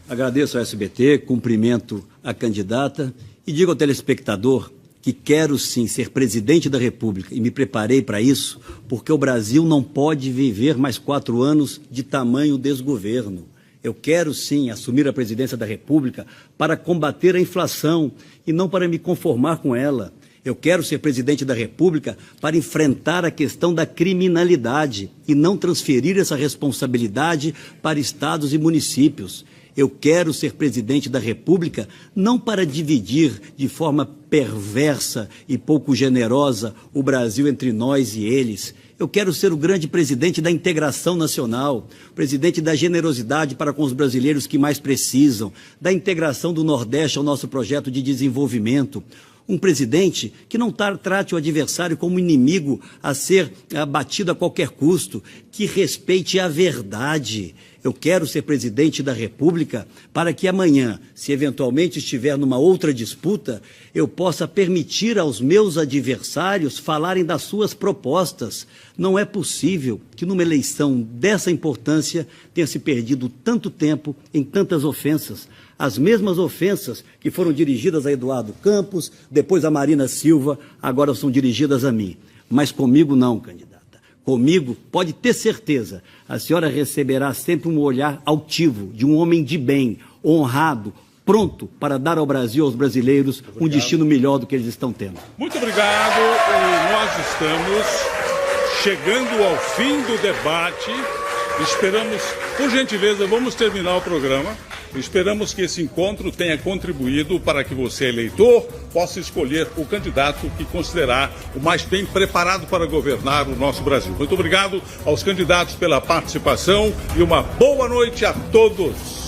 Agradeço ao SBT, cumprimento a candidata e digo ao telespectador que quero sim ser presidente da República e me preparei para isso, porque o Brasil não pode viver mais 4 anos de tamanho desgoverno. Eu quero sim assumir a presidência da República para combater a inflação e não para me conformar com ela. Eu quero ser presidente da República para enfrentar a questão da criminalidade e não transferir essa responsabilidade para estados e municípios. Eu quero ser presidente da República não para dividir de forma perversa e pouco generosa o Brasil entre nós e eles. Eu quero ser o grande presidente da integração nacional, presidente da generosidade para com os brasileiros que mais precisam, da integração do Nordeste ao nosso projeto de desenvolvimento. Um presidente que não trate o adversário como inimigo a ser abatido a qualquer custo, que respeite a verdade. Eu quero ser presidente da República para que amanhã, se eventualmente estiver numa outra disputa, eu possa permitir aos meus adversários falarem das suas propostas. Não é possível que numa eleição dessa importância tenha se perdido tanto tempo em tantas ofensas. As mesmas ofensas que foram dirigidas a Eduardo Campos, depois a Marina Silva, agora são dirigidas a mim. Mas comigo não, candidata. Comigo, pode ter certeza, a senhora receberá sempre um olhar altivo de um homem de bem, honrado, pronto para dar ao Brasil, aos brasileiros, um destino melhor do que eles estão tendo. Muito obrigado. Nós estamos chegando ao fim do debate. Esperamos, por gentileza, vamos terminar o programa. Esperamos que esse encontro tenha contribuído para que você, eleitor, possa escolher o candidato que considerar o mais bem preparado para governar o nosso Brasil. Muito obrigado aos candidatos pela participação e uma boa noite a todos.